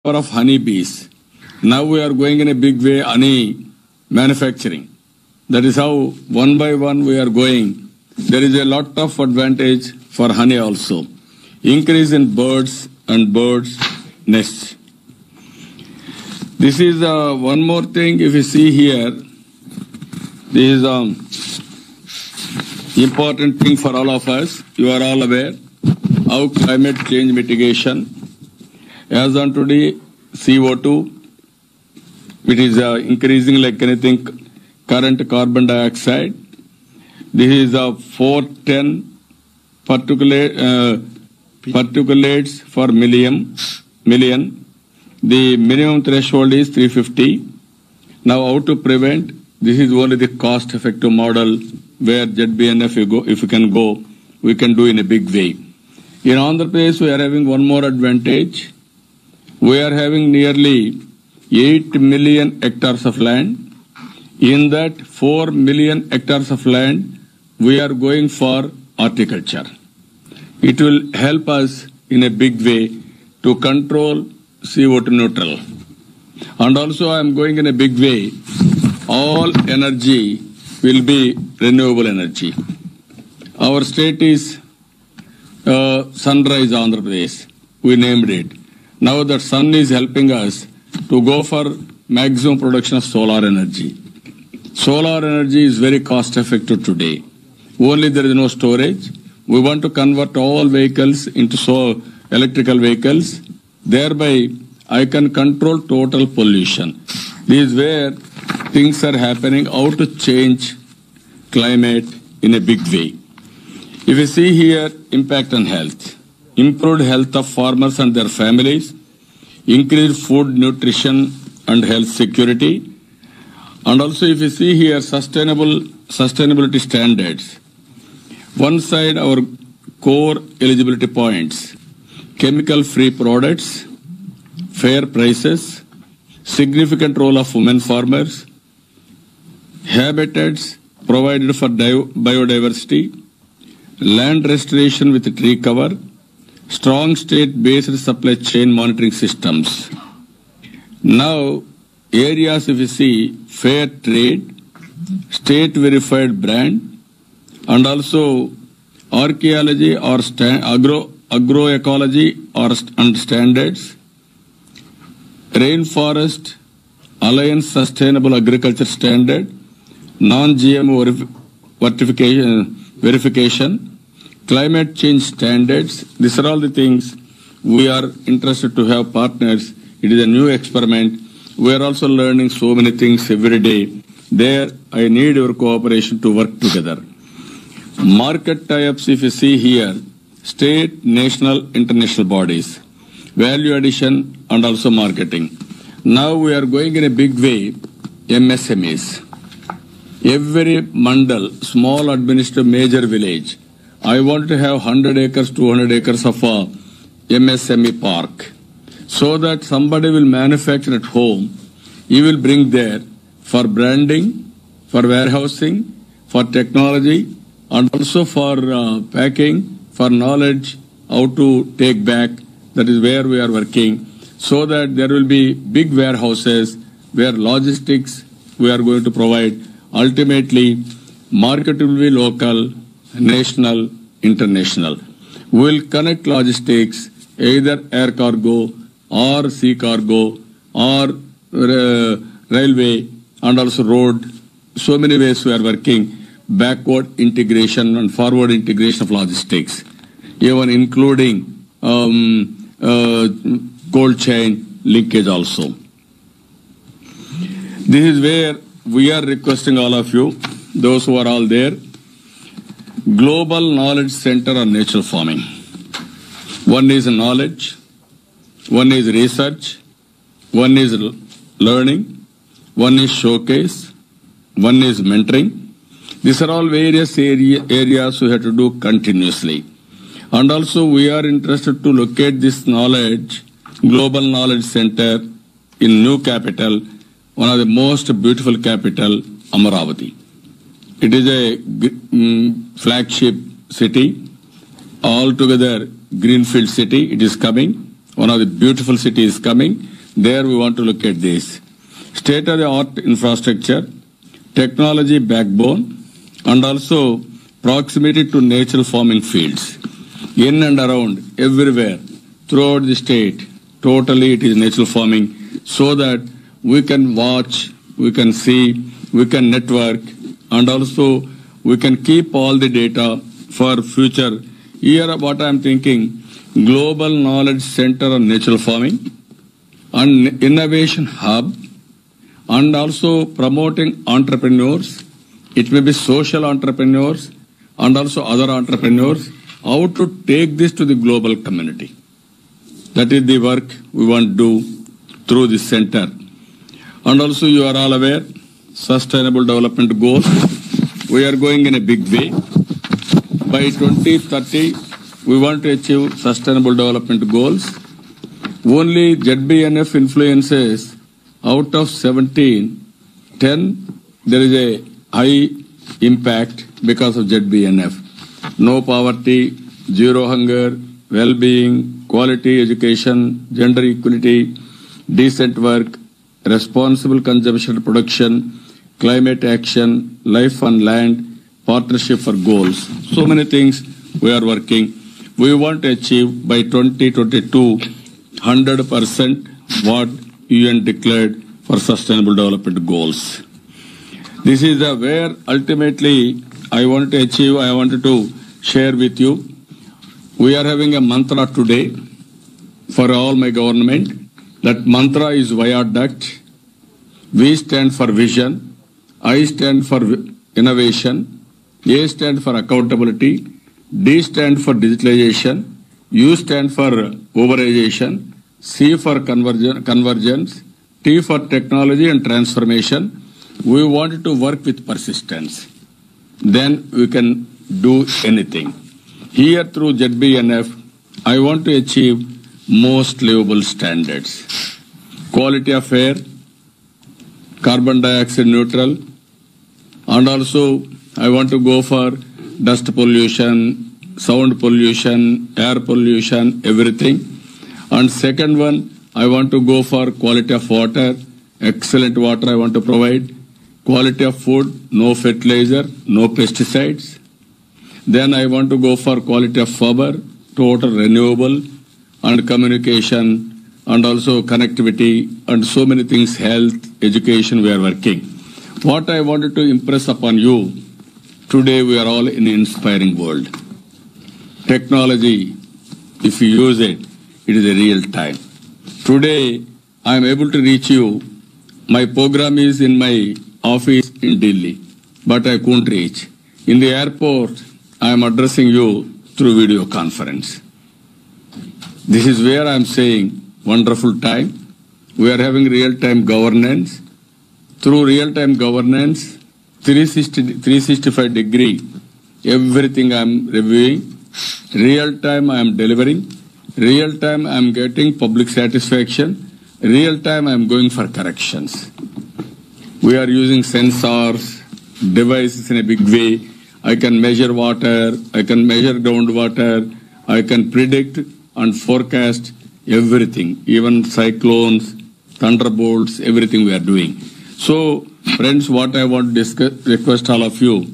of honeybees. Now we are going in a big way honey manufacturing. That is how one by one we are going. There is a lot of advantage for honey also. Increase in birds and birds' nests. This is one more thing. If you see here, this is important thing for all of us. You are all aware how climate change mitigation. As on today, CO2, it is increasing like anything, current carbon dioxide. This is 410 particulates per million. The minimum threshold is 350. Now, how to prevent? This is only the cost-effective model where ZBNF if you can go, we can do in a big way. In Andhra Pradesh, we are having one more advantage. We are having nearly 8 million hectares of land. In that 4 million hectares of land, we are going for horticulture. It will help us in a big way to control CO2 neutral. And also I am going in a big way, all energy will be renewable energy. Our state is Sunrise Andhra Pradesh. We named it. Now the sun is helping us to go for maximum production of solar energy. Solar energy is very cost effective today. Only there is no storage. We want to convert all vehicles into electrical vehicles. Thereby, I can control total pollution. This is where things are happening, how to change climate in a big way. If you see here, impact on health. Improved health of farmers and their families, increased food nutrition and health security, and also if you see here sustainability standards. One side our core eligibility points, chemical-free products, fair prices, significant role of women farmers, habitats provided for biodiversity, land restoration with tree cover, strong state-based supply chain monitoring systems. Now, areas if you see, fair trade, state-verified brand, and also archaeology or agroecology and standards, Rainforest Alliance Sustainable Agriculture Standard, non-GMO verification, climate change standards. These are all the things we are interested to have partners. It is a new experiment. We are also learning so many things every day. There, I need your cooperation to work together. Market tie-ups, if you see here, state, national, international bodies, value addition and also marketing. Now we are going in a big way, MSMEs. Every mandal, small administrative major village, I want to have 100 acres, 200 acres of a MSME park, so that somebody will manufacture at home. He will bring there for branding, for warehousing, for technology, and also for packing, for knowledge, how to take back. That is where we are working, so that there will be big warehouses where logistics we are going to provide. Ultimately, market will be local, national, international. We will connect logistics, either air cargo or sea cargo or railway and also road. So many ways we are working. Backward integration and forward integration of logistics, even including cold chain linkage also. This is where we are requesting all of you, those who are all there, Global Knowledge Center on Natural Farming. One is knowledge, one is research, one is learning, one is showcase, one is mentoring. These are all various areas we have to do continuously. And also we are interested to locate this knowledge, Global Knowledge Center in new capital, one of the most beautiful capital, Amaravati. It is a flagship city, altogether greenfield city. It is coming. one of the beautiful cities coming. There we want to look at this. State-of-the-art infrastructure, technology backbone, and also proximity to natural farming fields. In and around, everywhere, throughout the state, totally it is natural farming, so that we can watch, we can see, we can network, and also we can keep all the data for future. Here what I am thinking, global knowledge center on natural farming, and innovation hub, and also promoting entrepreneurs. It may be social entrepreneurs and also other entrepreneurs, how to take this to the global community. That is the work we want to do through this center. And also you are all aware, Sustainable Development Goals. We are going in a big way. By 2030, we want to achieve Sustainable Development Goals. Only ZBNF influences out of 17, 10, there is a high impact because of ZBNF. No poverty, zero hunger, well-being, quality education, gender equality, decent work, responsible consumption and production, climate action, life on land, partnership for goals. So many things we are working. We want to achieve by 2022 100% what UN declared for Sustainable Development Goals. This is the where ultimately I want to achieve, I wanted to share with you. We are having a mantra today for all my government. That mantra is viaduct. V stand for vision. I stand for innovation. A stand for accountability. D stand for digitalization. U stand for overization. C for convergence. T for technology and transformation. We want to work with persistence. Then we can do anything. Here through ZBNF, I want to achieve most livable standards. Quality of air, carbon dioxide neutral, and also I want to go for dust pollution, sound pollution, air pollution, everything. And second one, I want to go for quality of water, excellent water I want to provide. Quality of food, no fertilizer, no pesticides. Then I want to go for quality of power, total renewable, and communication, and also connectivity, and so many things, health, education, we are working. What I wanted to impress upon you, today we are all in an inspiring world. Technology, if you use it, it is a real time. Today, I am able to reach you. My program is in my office in Delhi, but I couldn't reach. In the airport, I am addressing you through video conference. This is where I am saying, wonderful time. We are having real-time governance. Through real-time governance, 365 degree, everything I am reviewing. Real-time I am delivering. Real-time I am getting public satisfaction. Real-time I am going for corrections. We are using sensors, devices in a big way. I can measure water, I can measure groundwater, I can predict and forecast everything, even cyclones, thunderbolts, everything we are doing. So, friends, what I want to request all of you,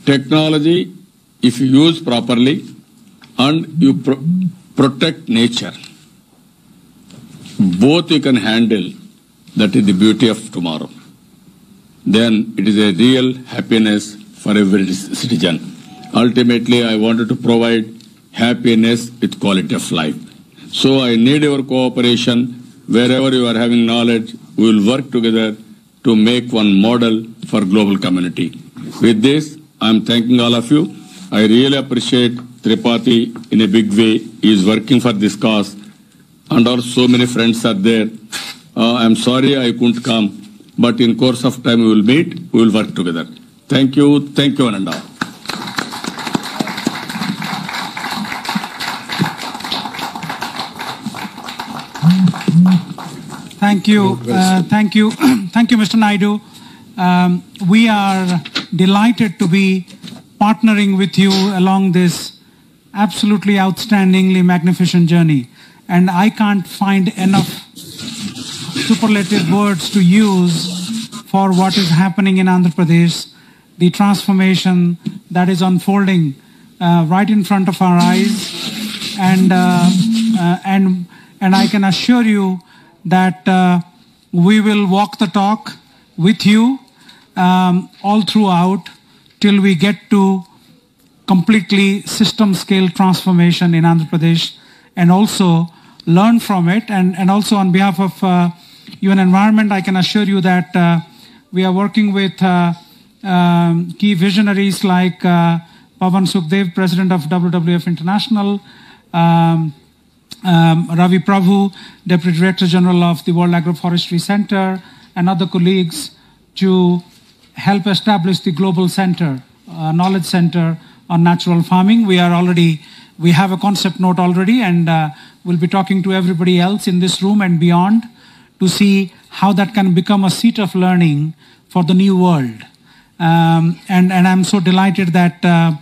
technology, if you use properly and you protect nature, both you can handle, that is the beauty of tomorrow. Then it is a real happiness for every citizen. Ultimately, I wanted to provide happiness with quality of life. So I need your cooperation. Wherever you are having knowledge, we will work together to make one model for global community. With this, I am thanking all of you. I really appreciate Tripathi in a big way. He is working for this cause. And also so many friends are there. I am sorry I couldn't come, but in course of time we will meet, we will work together. Thank you, Ananda. Thank you, Mr. Naidu. We are delighted to be partnering with you along this absolutely outstandingly magnificent journey. and I can't find enough superlative words to use for what is happening in Andhra Pradesh, the transformation that is unfolding right in front of our eyes, and I can assure you that we will walk the talk with you all throughout till we get to completely system scale transformation in Andhra Pradesh, and also learn from it. And also on behalf of UN Environment, I can assure you that we are working with key visionaries like Pavan Sukhdev, President of WWF International, Ravi Prabhu, Deputy Director General of the World Agroforestry Center, and other colleagues to help establish the global center, knowledge center on natural farming. We have a concept note already, and we'll be talking to everybody else in this room and beyond to see how that can become a seat of learning for the new world. And I'm so delighted that the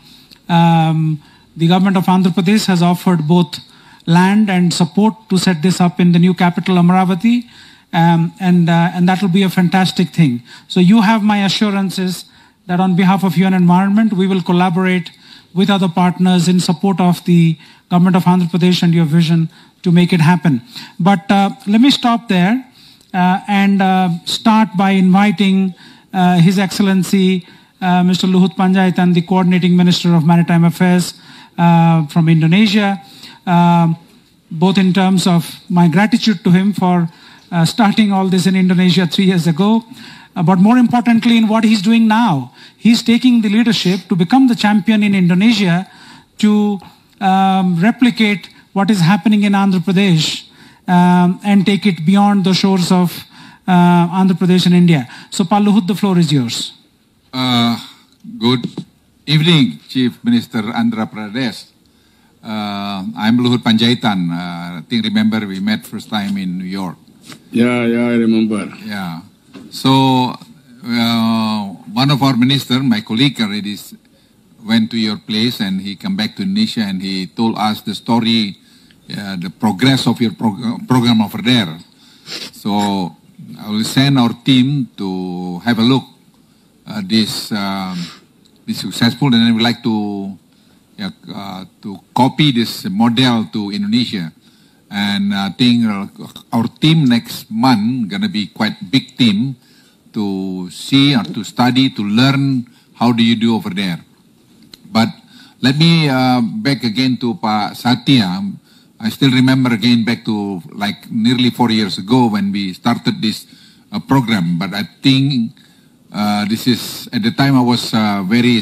government of Andhra Pradesh has offered both land and support to set this up in the new capital, Amaravati, and that will be a fantastic thing. So you have my assurances that on behalf of UN Environment, we will collaborate with other partners in support of the government of Andhra Pradesh and your vision to make it happen. But let me stop there and start by inviting His Excellency Mr. Luhut Panjaitan, the Coordinating Minister of Maritime Affairs from Indonesia, both in terms of my gratitude to him for starting all this in Indonesia 3 years ago, but more importantly in what he's doing now. He's taking the leadership to become the champion in Indonesia to replicate what is happening in Andhra Pradesh and take it beyond the shores of Andhra Pradesh and India. So, Pa Luhut, the floor is yours. Good evening, Chief Minister Andhra Pradesh. I'm Luhut Panjaitan. I think remember we met first time in New York. Yeah, I remember. Yeah. So one of our minister, my colleague already went to your place, and he come back to Indonesia, and he told us the story, the progress of your program over there. So I will send our team to have a look. This successful, and I would like to copy this model to Indonesia. And I think our team next month gonna be quite big team to see or to study, to learn how do you do over there. But let me back again to Pa Satya. I still remember again back to like nearly 4 years ago when we started this program. But I think this is at the time I was very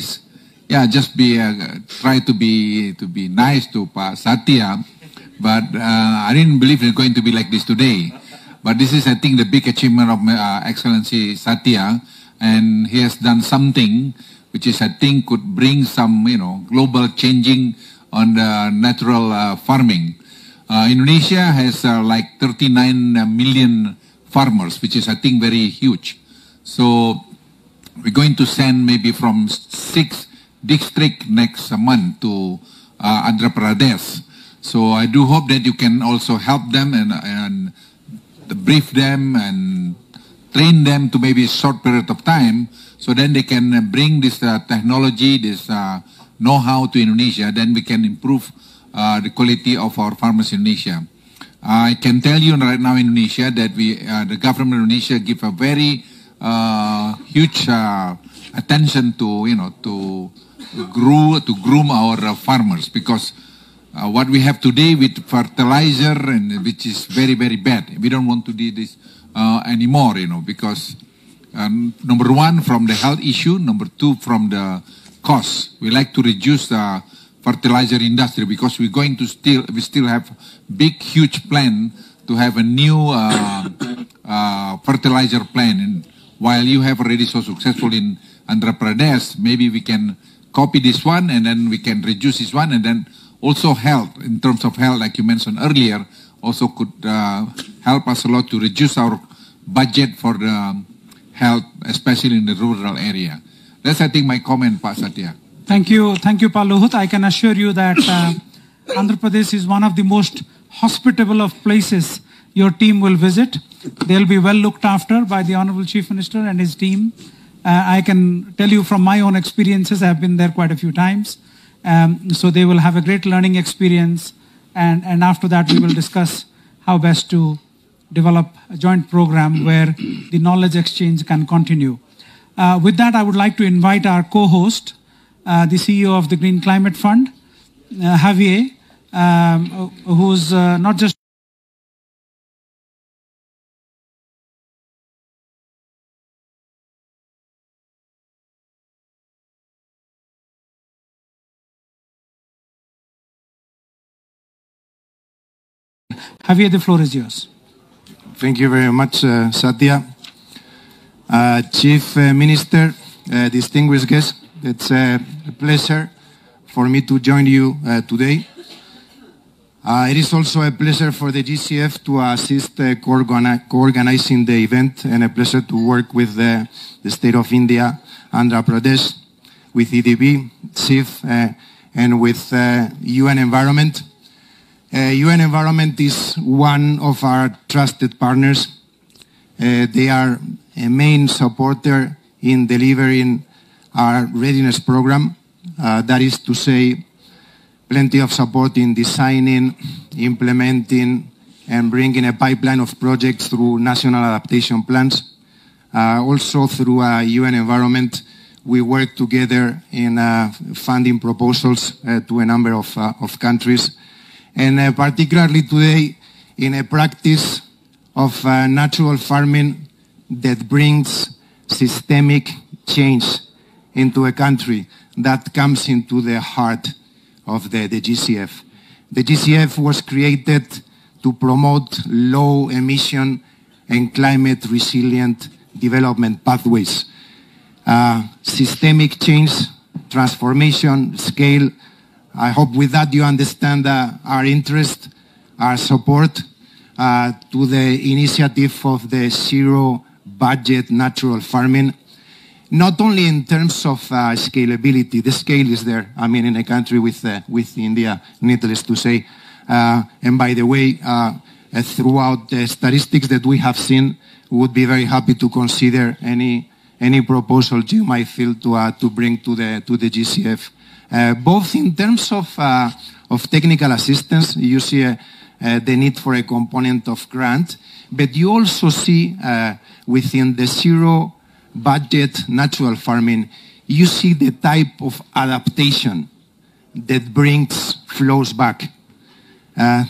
try to be nice to Pa Satya. But I didn't believe it's going to be like this today. But this is, I think, the big achievement of Excellency Satya, and he has done something which is, I think, could bring some, global changing on the natural farming. Indonesia has like 39 million farmers, which is, I think, very huge. So we're going to send maybe from 6 districts next month to Andhra Pradesh. So I do hope that you can also help them and brief them and train them to maybe a short period of time, so then they can bring this technology, this know-how to Indonesia. Then we can improve the quality of our farmers in Indonesia. I can tell you right now in Indonesia that the government of Indonesia give a very huge attention to groom our farmers, because what we have today with fertilizer, and which is very, very bad. We don't want to do this anymore, because number one, from the health issue, number two, from the cost. We like to reduce the fertilizer industry, because we still have big, huge plan to have a new fertilizer plan. And while you have already so successful in Andhra Pradesh, maybe we can copy this one, and then we can reduce this one, and then also health, in terms of health, like you mentioned earlier, also could help us a lot to reduce our budget for the health, especially in the rural area. That's, I think, my comment, Pa Satya. Thank you, Pa Luhut. I can assure you that Andhra Pradesh is one of the most hospitable of places your team will visit. They'll be well looked after by the Honorable Chief Minister and his team. I can tell you from my own experiences, I've been there quite a few times. So they will have a great learning experience. And after that, we will discuss how best to develop a joint program where the knowledge exchange can continue. With that, I would like to invite our co-host, the CEO of the Green Climate Fund, Javier, who's not just Javier, the floor is yours. Thank you very much, Satya. Chief Minister, distinguished guests, it's a pleasure for me to join you today. It is also a pleasure for the GCF to assist co-organizing the event, and a pleasure to work with the State of India, Andhra Pradesh, with EDB, CIF, and with UN Environment. UN Environment is one of our trusted partners. They are a main supporter in delivering our readiness program. That is to say, plenty of support in designing, implementing, and bringing a pipeline of projects through national adaptation plans. Also through UN Environment, we work together in funding proposals to a number of countries. And particularly today, in a practice of natural farming that brings systemic change into a country that comes into the heart of the GCF. The GCF was created to promote low emission and climate resilient development pathways. Systemic change, transformation, scale. I hope with that you understand our interest, our support to the initiative of the zero budget natural farming, not only in terms of scalability. The scale is there. I mean, in a country with India, needless to say. And by the way, throughout the statistics that we have seen, we would be very happy to consider any proposals you might feel to bring to the GCF. Both in terms of technical assistance, you see the need for a component of grant, but you also see within the zero budget natural farming, you see the type of adaptation that brings flows back.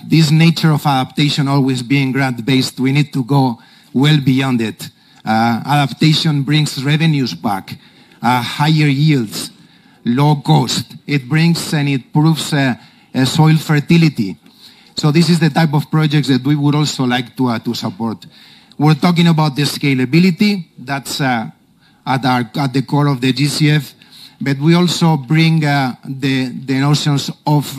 This nature of adaptation always being grant-based, we need to go well beyond it. Adaptation brings revenues back, higher yields, low cost. It brings and it proves soil fertility. So this is the type of projects that we would also like to support. We're talking about the scalability. That's at the core of the GCF. But we also bring the notions of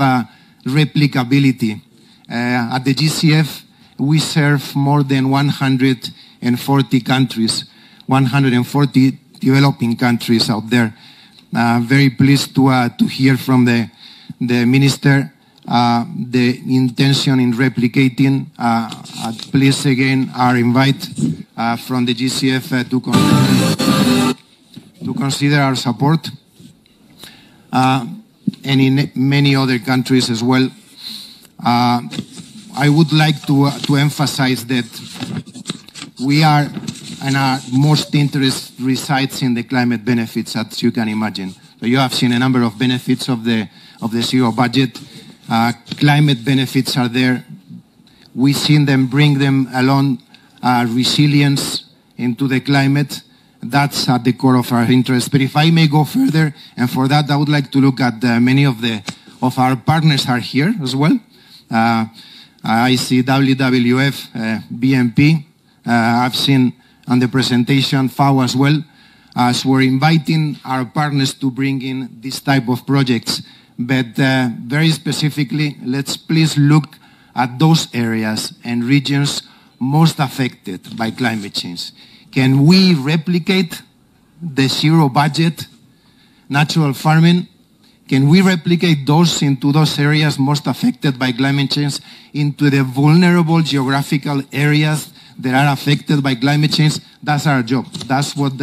replicability. At the GCF, we serve more than 140 countries, 140 developing countries out there. Very pleased to hear from the minister the intention in replicating. Please again our invite from the GCF to consider our support, and in many other countries as well. I would like to emphasize that we are, and our most interest resides in the climate benefits, as you can imagine. So you have seen a number of benefits of the zero budget. Climate benefits are there. We've seen them bring them along resilience into the climate. That's at the core of our interest. But if I may go further, and for that I would like to look at many of our partners are here as well. I see WWF, BNP. I've seen on the presentation FAO as well, as we're inviting our partners to bring in this type of projects. But very specifically, let's please look at those areas and regions most affected by climate change. Can we replicate the zero budget natural farming? Can we replicate those into those areas most affected by climate change, into the vulnerable geographical areas that are affected by climate change? That's our job. That's what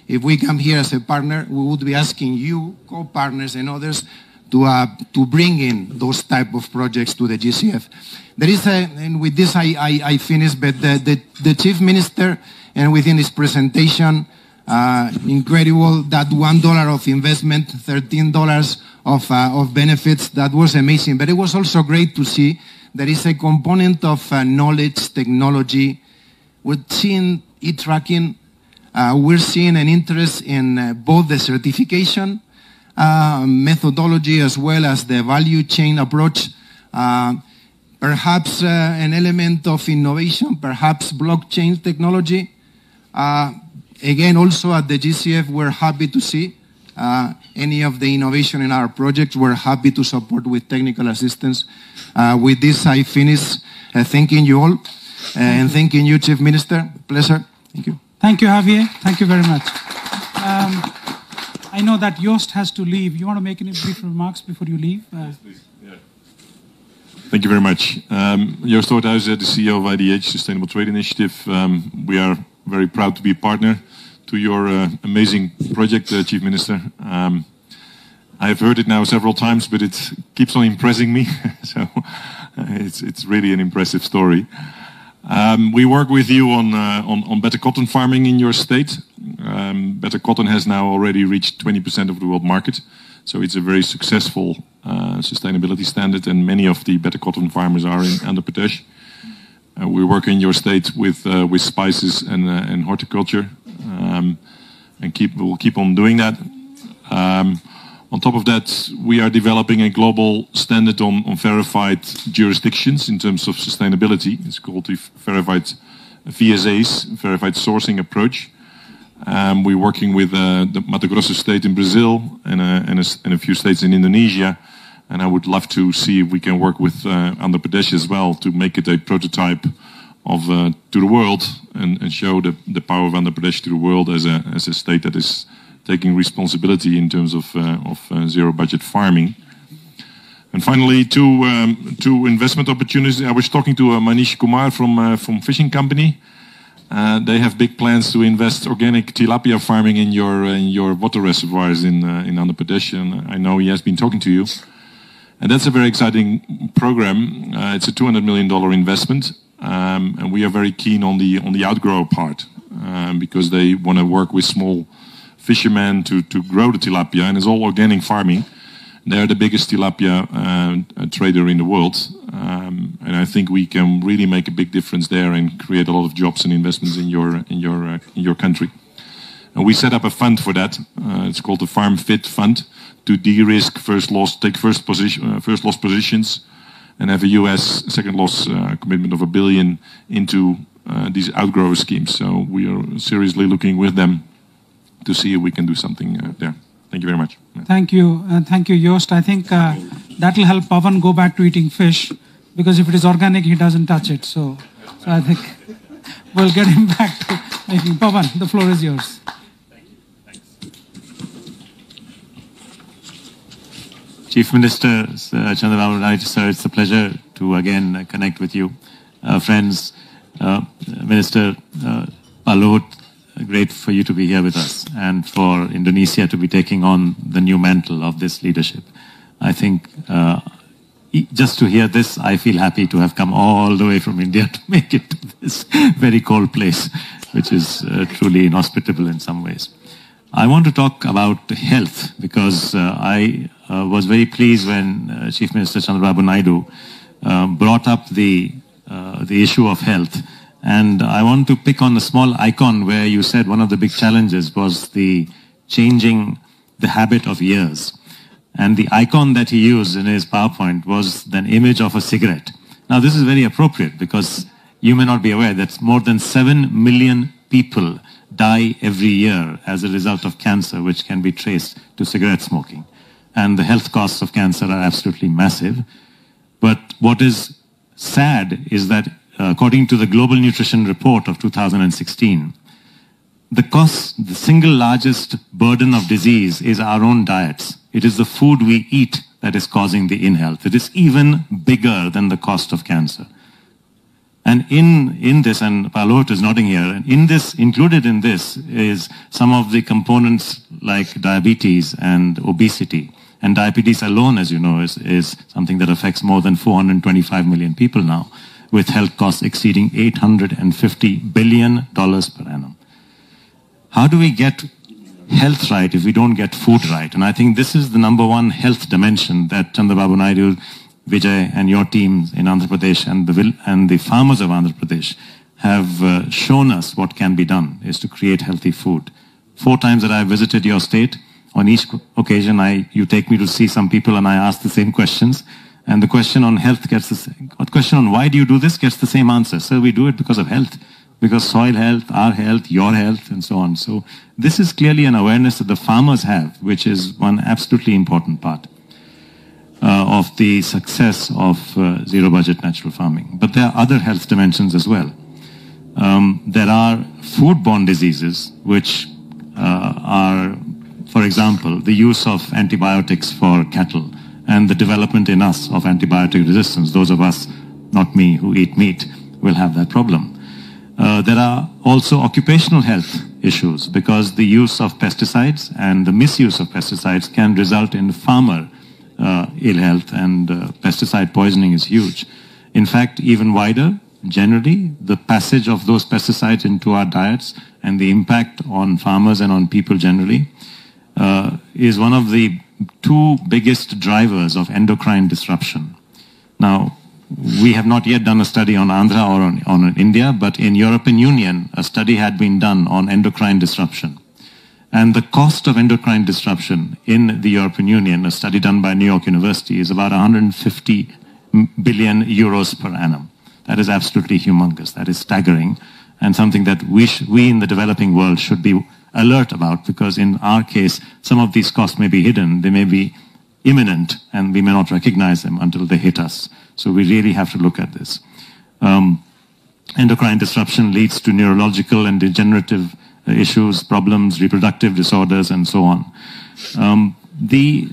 if we come here as a partner, we would be asking you, co-partners and others, to bring in those type of projects to the GCF. There is and with this I finish, but the Chief Minister, and within his presentation, incredible, that $1 of investment, $13 of benefits, that was amazing. But it was also great to see there is a component of knowledge, technology. We're seeing e-tracking. We're seeing an interest in both the certification methodology as well as the value chain approach. Perhaps an element of innovation, perhaps blockchain technology. Again, also at the GCF, we're happy to see any of the innovation in our projects. We're happy to support with technical assistance. With this, I finish thanking you all and thanking you, Chief Minister. Pleasure. Thank you. Thank you, Javier. Thank you very much. I know that Joost has to leave. You want to make any brief remarks before you leave? Yes, please. Yeah. Thank you very much. Joost Oorthuizen, the CEO of IDH, Sustainable Trade Initiative. We are very proud to be a partner to your amazing project, Chief Minister. I have heard it now several times, but it keeps on impressing me. So it's really an impressive story. We work with you on better cotton farming in your state. Better cotton has now already reached 20% of the world market. So it's a very successful sustainability standard, and many of the better cotton farmers are in Andhra Pradesh. We work in your state with spices and horticulture, and we'll keep on doing that. On top of that, we are developing a global standard on verified jurisdictions in terms of sustainability. It's called the verified VSAs, verified sourcing approach. We're working with the Mato Grosso state in Brazil and a few states in Indonesia. And I would love to see if we can work with Andhra Pradesh as well to make it a prototype of to the world and show the power of Andhra Pradesh to the world as a state that is taking responsibility in terms of zero budget farming. And finally, two investment opportunities. I was talking to Manish Kumar from Fishing Company. They have big plans to invest organic tilapia farming in your water reservoirs in Andhra Pradesh, and I know he has been talking to you. And that's a very exciting program. It's a $200 million investment, and we are very keen on the outgrow part because they want to work with small fishermen to grow the tilapia, and it's all organic farming. They're the biggest tilapia trader in the world, and I think we can really make a big difference there and create a lot of jobs and investments in your country. And we set up a fund for that. It's called the Farm Fit Fund, to de-risk first loss positions, and have a U.S. second loss commitment of $1 billion into these outgrower schemes. So we are seriously looking with them to see if we can do something there. Thank you very much. Thank you. Thank you, Joost. I think that will help Pavan go back to eating fish, because if it is organic, he doesn't touch it. So I think we'll get him back to making. Pavan, the floor is yours. Thank you. Thanks. Chief Minister Chandrababu Naidu, sir, it's a pleasure to again connect with you. Friends, Minister Palut, great for you to be here with us, and for Indonesia to be taking on the new mantle of this leadership. I think just to hear this, I feel happy to have come all the way from India to make it to this very cold place, which is truly inhospitable in some ways. I want to talk about health, because I was very pleased when Chief Minister Chandrababu Naidu brought up the issue of health. And I want to pick on a small icon where you said one of the big challenges was the changing the habit of years. And the icon that he used in his PowerPoint was an image of a cigarette. Now, this is very appropriate, because you may not be aware that more than 7 million people die every year as a result of cancer, which can be traced to cigarette smoking. And the health costs of cancer are absolutely massive. But what is sad is that according to the Global Nutrition Report of 2016, the single largest burden of disease is our own diets. It is the food we eat that is causing the ill-health. It is even bigger than the cost of cancer. And in this, and Palot is nodding here, and included in this is some of the components like diabetes and obesity. And diabetes alone, as you know, is something that affects more than 425 million people now, with health costs exceeding $850 billion per annum. How do we get health right if we don't get food right? And I think this is the number one health dimension that Chandrababu Naidu, Vijay, and your team in Andhra Pradesh and the farmers of Andhra Pradesh have shown us what can be done, is to create healthy food. 4 times that I visited your state, on each occasion you take me to see some people and I ask the same questions. And the question on health gets the same, question on why do you do this gets the same answer. So we do it because of health, because soil health, our health, your health, and so on. So this is clearly an awareness that the farmers have, which is one absolutely important part of the success of zero-budget natural farming. But there are other health dimensions as well. There are foodborne diseases, which are, for example, the use of antibiotics for cattle and the development in us of antibiotic resistance. Those of us, not me, who eat meat, will have that problem. There are also occupational health issues, because the use of pesticides and the misuse of pesticides can result in farmer ill health, and pesticide poisoning is huge. In fact, even wider, generally, the passage of those pesticides into our diets and the impact on farmers and on people generally is one of the 2 biggest drivers of endocrine disruption. Now, we have not yet done a study on Andhra or on India, but in European Union, a study had been done on endocrine disruption. And the cost of endocrine disruption in the European Union, a study done by New York University, is about 150 billion euros per annum. That is absolutely humongous. That is staggering, and something that we in the developing world should be alert about, because in our case, some of these costs may be hidden, they may be imminent, and we may not recognize them until they hit us. So we really have to look at this. Endocrine disruption leads to neurological and degenerative issues, problems, reproductive disorders, and so on. The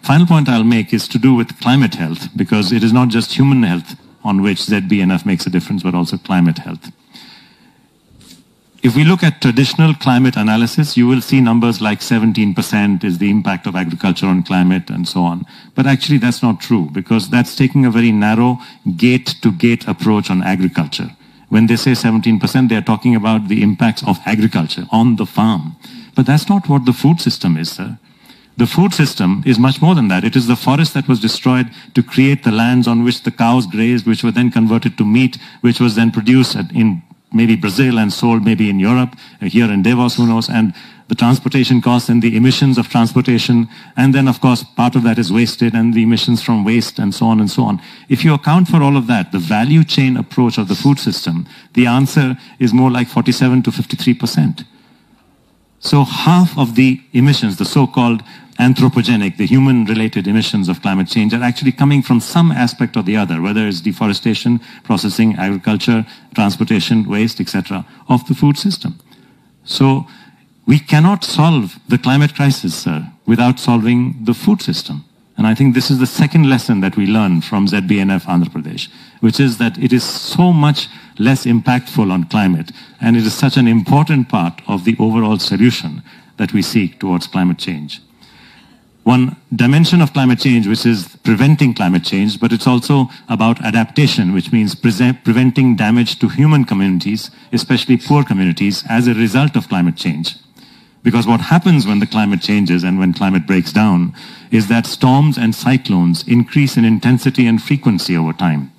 final point I'll make is to do with climate health, because it is not just human health on which ZBNF makes a difference, but also climate health. If we look at traditional climate analysis, you will see numbers like 17% is the impact of agriculture on climate and so on. But actually that's not true, because that's taking a very narrow gate-to-gate approach on agriculture. When they say 17%, they are talking about the impacts of agriculture on the farm. But that's not what the food system is, sir. The food system is much more than that. It is the forest that was destroyed to create the lands on which the cows grazed, which were then converted to meat, which was then produced in maybe Brazil and sold maybe in Europe, here in Davos, who knows, and the transportation costs and the emissions of transportation, and then of course part of that is wasted, and the emissions from waste and so on and so on. If you account for all of that, the value chain approach of the food system, the answer is more like 47 to 53%. So half of the emissions, the so-called anthropogenic, the human-related emissions of climate change, are actually coming from some aspect or the other, whether it's deforestation, processing, agriculture, transportation, waste, etc., of the food system. So we cannot solve the climate crisis, sir, without solving the food system. And I think this is the second lesson that we learned from ZBNF Andhra Pradesh, which is that it is so much less impactful on climate, and it is such an important part of the overall solution that we seek towards climate change. One dimension of climate change, which is preventing climate change, but it's also about adaptation, which means preventing damage to human communities, especially poor communities, as a result of climate change. Because what happens when the climate changes and when climate breaks down is that storms and cyclones increase in intensity and frequency over time.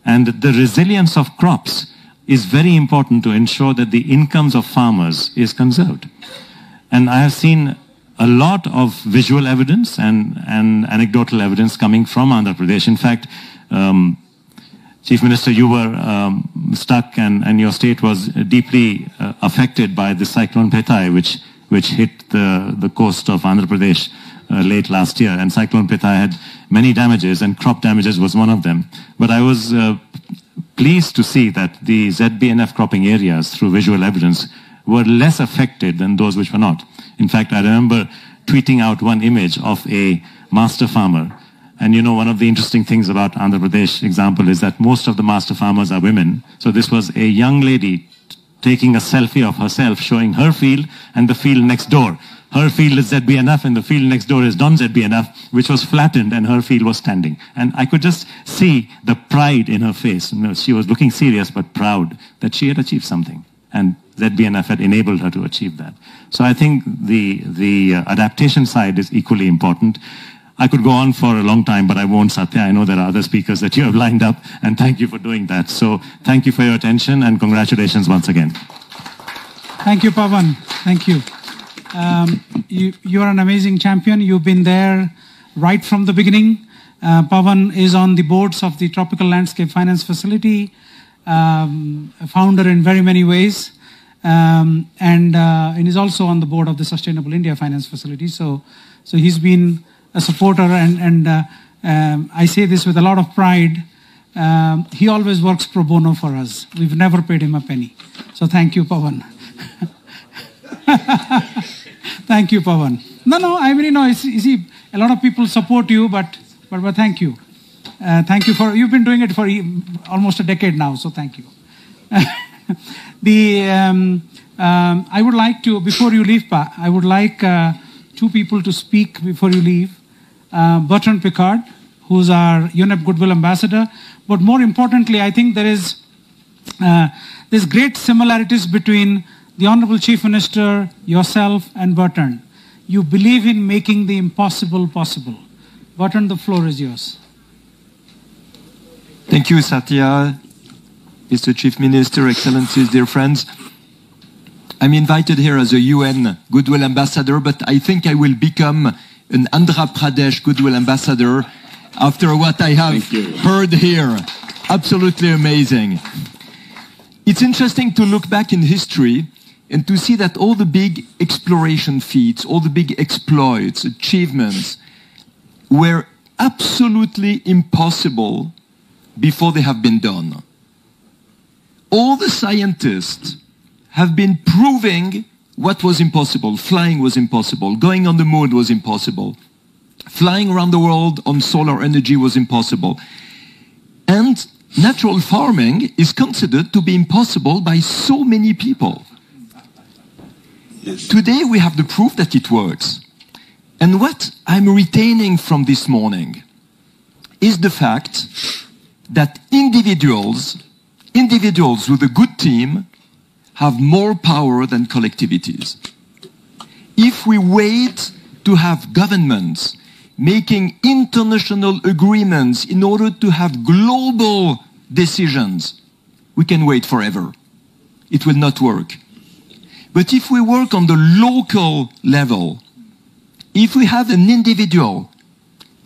And the resilience of crops is very important to ensure that the incomes of farmers is conserved. And I have seen a lot of visual evidence and anecdotal evidence coming from Andhra Pradesh. In fact, Chief Minister, you were stuck, and your state was deeply affected by the cyclone Petai, which hit the coast of Andhra Pradesh late last year. And cyclone Petai had many damages, and crop damages was one of them. But I was pleased to see that the ZBNF cropping areas, through visual evidence, were less affected than those which were not. In fact, I remember tweeting out one image of a master farmer. And you know, one of the interesting things about Andhra Pradesh example is that most of the master farmers are women. So this was a young lady taking a selfie of herself, showing her field and the field next door. Her field is ZBNF and the field next door is non-ZBNF, which was flattened and her field was standing. And I could just see the pride in her face. You know, she was looking serious but proud that she had achieved something. And ZBNF had enabled her to achieve that. So I think the adaptation side is equally important. I could go on for a long time, but I won't, Satya. I know there are other speakers that you have lined up, and thank you for doing that. So thank you for your attention, and congratulations once again. Thank you, Pawan. Thank you. You're an amazing champion. You've been there right from the beginning. Pawan is on the boards of the Tropical Landscape Finance Facility, a founder in very many ways, and is also on the board of the Sustainable India Finance Facility. So he's been a supporter, and I say this with a lot of pride. He always works pro bono for us. We've never paid him a penny. So thank you, Pawan. Thank you, Pawan. No, I mean, you know, you see, a lot of people support you, but thank you. Thank you for, you've been doing it for almost a decade now, so thank you. I would like to, before you leave, Pa, I would like two people to speak before you leave. Bertrand Piccard, who's our UNEP Goodwill Ambassador. But more importantly, I think there's great similarities between the Honorable Chief Minister, yourself, and Bertrand. You believe in making the impossible possible. Bertrand, the floor is yours. Thank you, Satya, Mr. Chief Minister, Excellencies, dear friends. I'm invited here as a UN Goodwill Ambassador, but I think I will become an Andhra Pradesh Goodwill Ambassador after what I have heard here. Absolutely amazing. It's interesting to look back in history and to see that all the big exploration feats, all the big exploits, achievements were absolutely impossible before they have been done. All the scientists have been proving what was impossible. Flying was impossible. Going on the moon was impossible. Flying around the world on solar energy was impossible. And natural farming is considered to be impossible by so many people. Yes. Today we have the proof that it works. And what I'm retaining from this morning is the fact that individuals with a good team have more power than collectivities. If we wait to have governments making international agreements in order to have global decisions, we can wait forever. It will not work. But if we work on the local level, if we have an individual,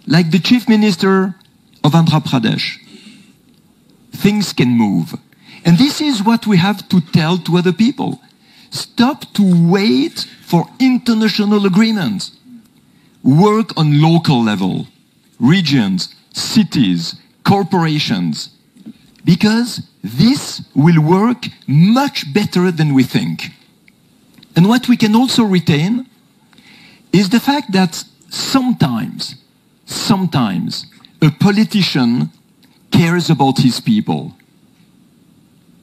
like the Chief Minister of Andhra Pradesh, things can move. And this is what we have to tell to other people. Stop to wait for international agreements. Work on local level, regions, cities, corporations, because this will work much better than we think. And what we can also retain is the fact that sometimes a politician cares about his people.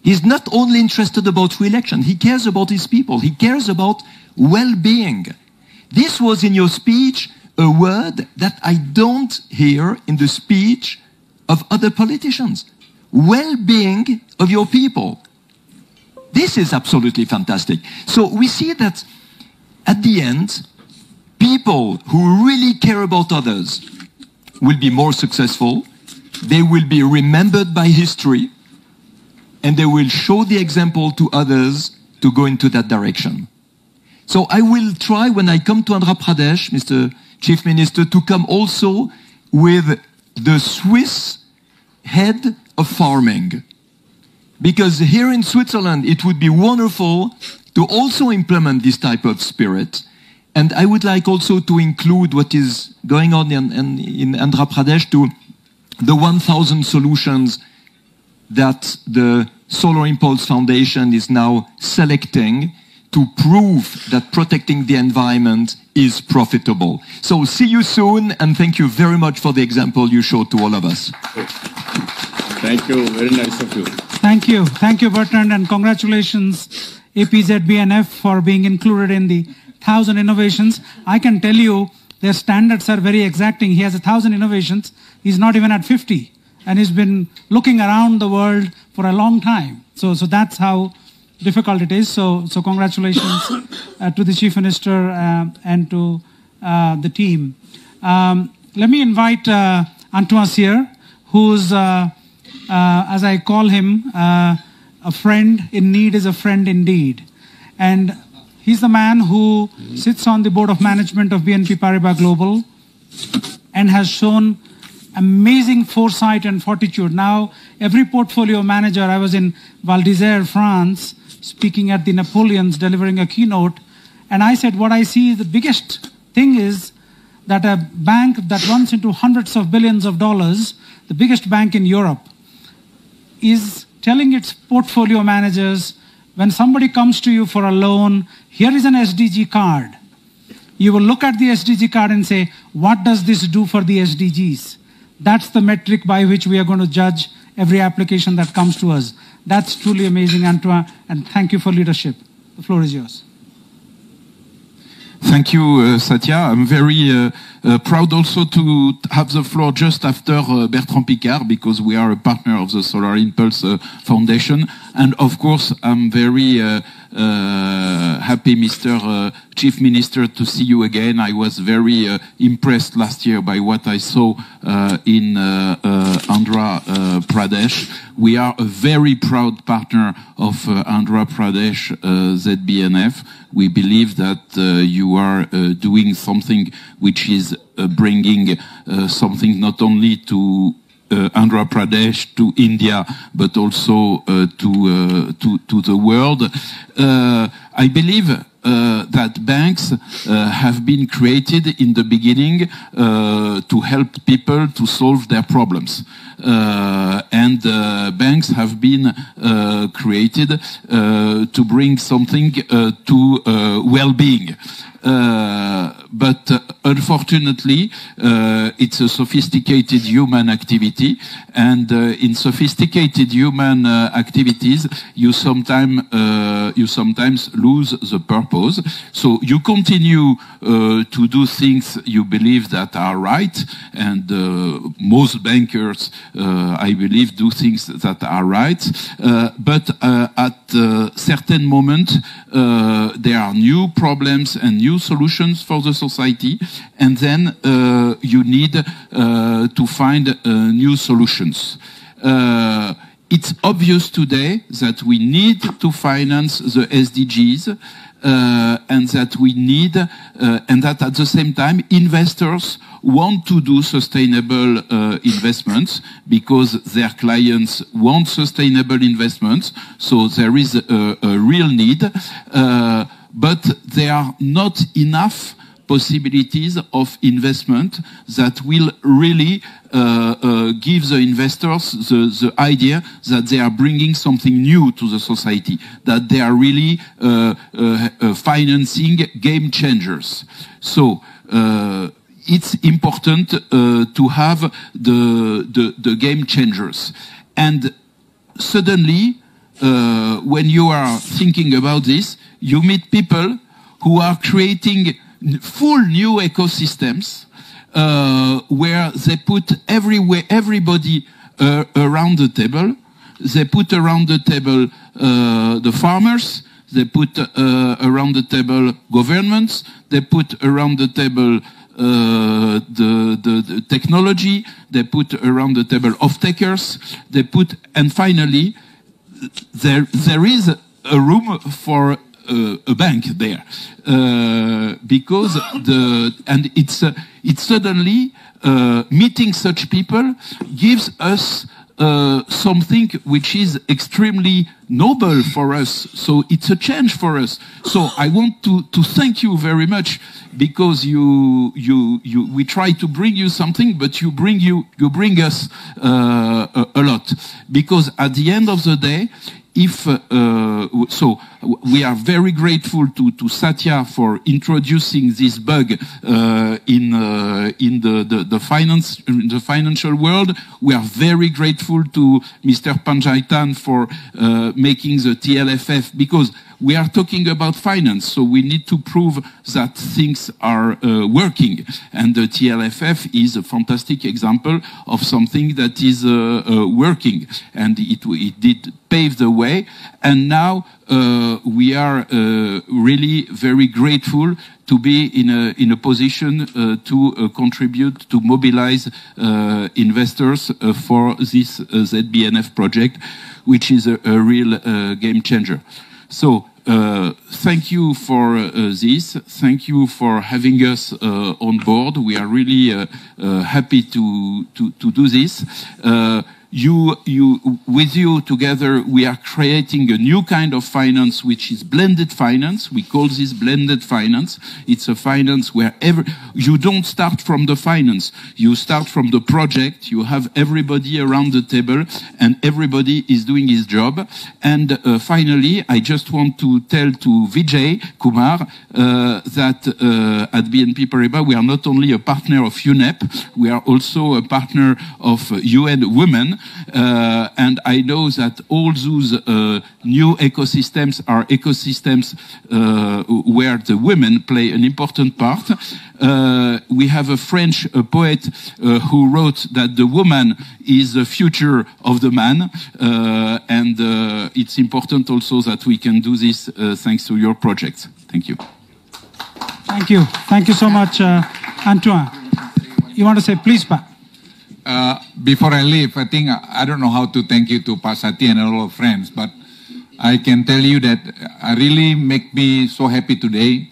He's not only interested about re-election, he cares about his people. He cares about well-being. This was in your speech a word that I don't hear in the speech of other politicians. Well-being of your people. This is absolutely fantastic. So we see that at the end, people who really care about others will be more successful. They will be remembered by history. And they will show the example to others to go into that direction. So I will try, when I come to Andhra Pradesh, Mr. Chief Minister, to come also with the Swiss head of farming. Because here in Switzerland, it would be wonderful to also implement this type of spirit. And I would like also to include what is going on in Andhra Pradesh to the 1,000 solutions that the Solar Impulse Foundation is now selecting to prove that protecting the environment is profitable. So see you soon, and thank you very much for the example you showed to all of us. Thank you. Very nice of you. Thank you. Thank you, Bertrand, and congratulations, APZBNF, for being included in the 1,000 innovations. I can tell you their standards are very exacting. He has 1,000 innovations. He's not even at 50. And he's been looking around the world for a long time. So that's how difficult it is. So congratulations to the Chief Minister and to the team. Let me invite Antoine Sier, who's, as I call him, a friend in need is a friend indeed. And he's the man who sits on the board of management of BNP Paribas Global and has shown amazing foresight and fortitude. Now, every portfolio manager, I was in Val d'Isère, France, speaking at the Napoleons, delivering a keynote, and I said, what I see, the biggest thing is that a bank that runs into hundreds of billions of dollars, the biggest bank in Europe, is telling its portfolio managers, when somebody comes to you for a loan, here is an SDG card. You will look at the SDG card and say, what does this do for the SDGs? That's the metric by which we are going to judge every application that comes to us. That's truly amazing, Antoine, and thank you for leadership. The floor is yours. Thank you, Satya. I'm very proud also to have the floor just after Bertrand Piccard, because we are a partner of the Solar Impulse Foundation. And of course, I'm very happy, Mr. Chief Minister, to see you again. I was very impressed last year by what I saw in Andhra Pradesh. We are a very proud partner of Andhra Pradesh ZBNF. We believe that you are doing something which is bringing something not only to Andhra Pradesh, to India, but also to the world. I believe that banks have been created in the beginning to help people to solve their problems. And banks have been created to bring something to well-being. But unfortunately, it's a sophisticated human activity, and in sophisticated human activities, you sometimes lose the purpose. So you continue to do things you believe that are right, and most bankers, I believe, do things that are right. But at a certain moment, there are new problems and new solutions for the society, and then you need to find new solutions. It's obvious today that we need to finance the SDGs, and that we need, and that at the same time, investors want to do sustainable investments because their clients want sustainable investments. So there is a real need, but there are not enough possibilities of investment that will really give the investors the idea that they are bringing something new to the society, that they are really financing game changers. So it's important to have the game changers. And suddenly, when you are thinking about this, you meet people who are creating full new ecosystems where they put everybody around the table. They put around the table the farmers. They put around the table governments. They put around the table the technology. They put around the table off-takers. They put, and finally, there is a room for a bank there, because it's suddenly meeting such people gives us something which is extremely noble for us. So it's a change for us. So I want to thank you very much, because we try to bring you something, but you bring us a lot. Because at the end of the day, if so, we are very grateful to Satya for introducing this bug in the financial world. We are very grateful to Mr. Panjaitan for making the TLFF, because we are talking about finance, so we need to prove that things are working. And the TLFF is a fantastic example of something that is working. And it did pave the way. And now we are really very grateful to be in a position to contribute, to mobilize investors for this ZBNF project, which is a real game changer. So thank you for this. Thank you for having us on board. We are really happy to do this. With you together, we are creating a new kind of finance, which is blended finance. We call this blended finance. It's a finance where you don't start from the finance. You start from the project. You have everybody around the table, and everybody is doing his job. And finally, I just want to tell to Vijay Kumar that at BNP Paribas, we are not only a partner of UNEP, we are also a partner of UN Women. And I know that all those new ecosystems are ecosystems where the women play an important part. We have a French poet who wrote that the woman is the future of the man, and it's important also that we can do this thanks to your projects. Thank you. Thank you. Thank you so much, Antoine. You want to say, please, Pa? Before I leave, I think I don't know how to thank you to Pa Satya and all of friends, but I can tell you that really make me so happy today,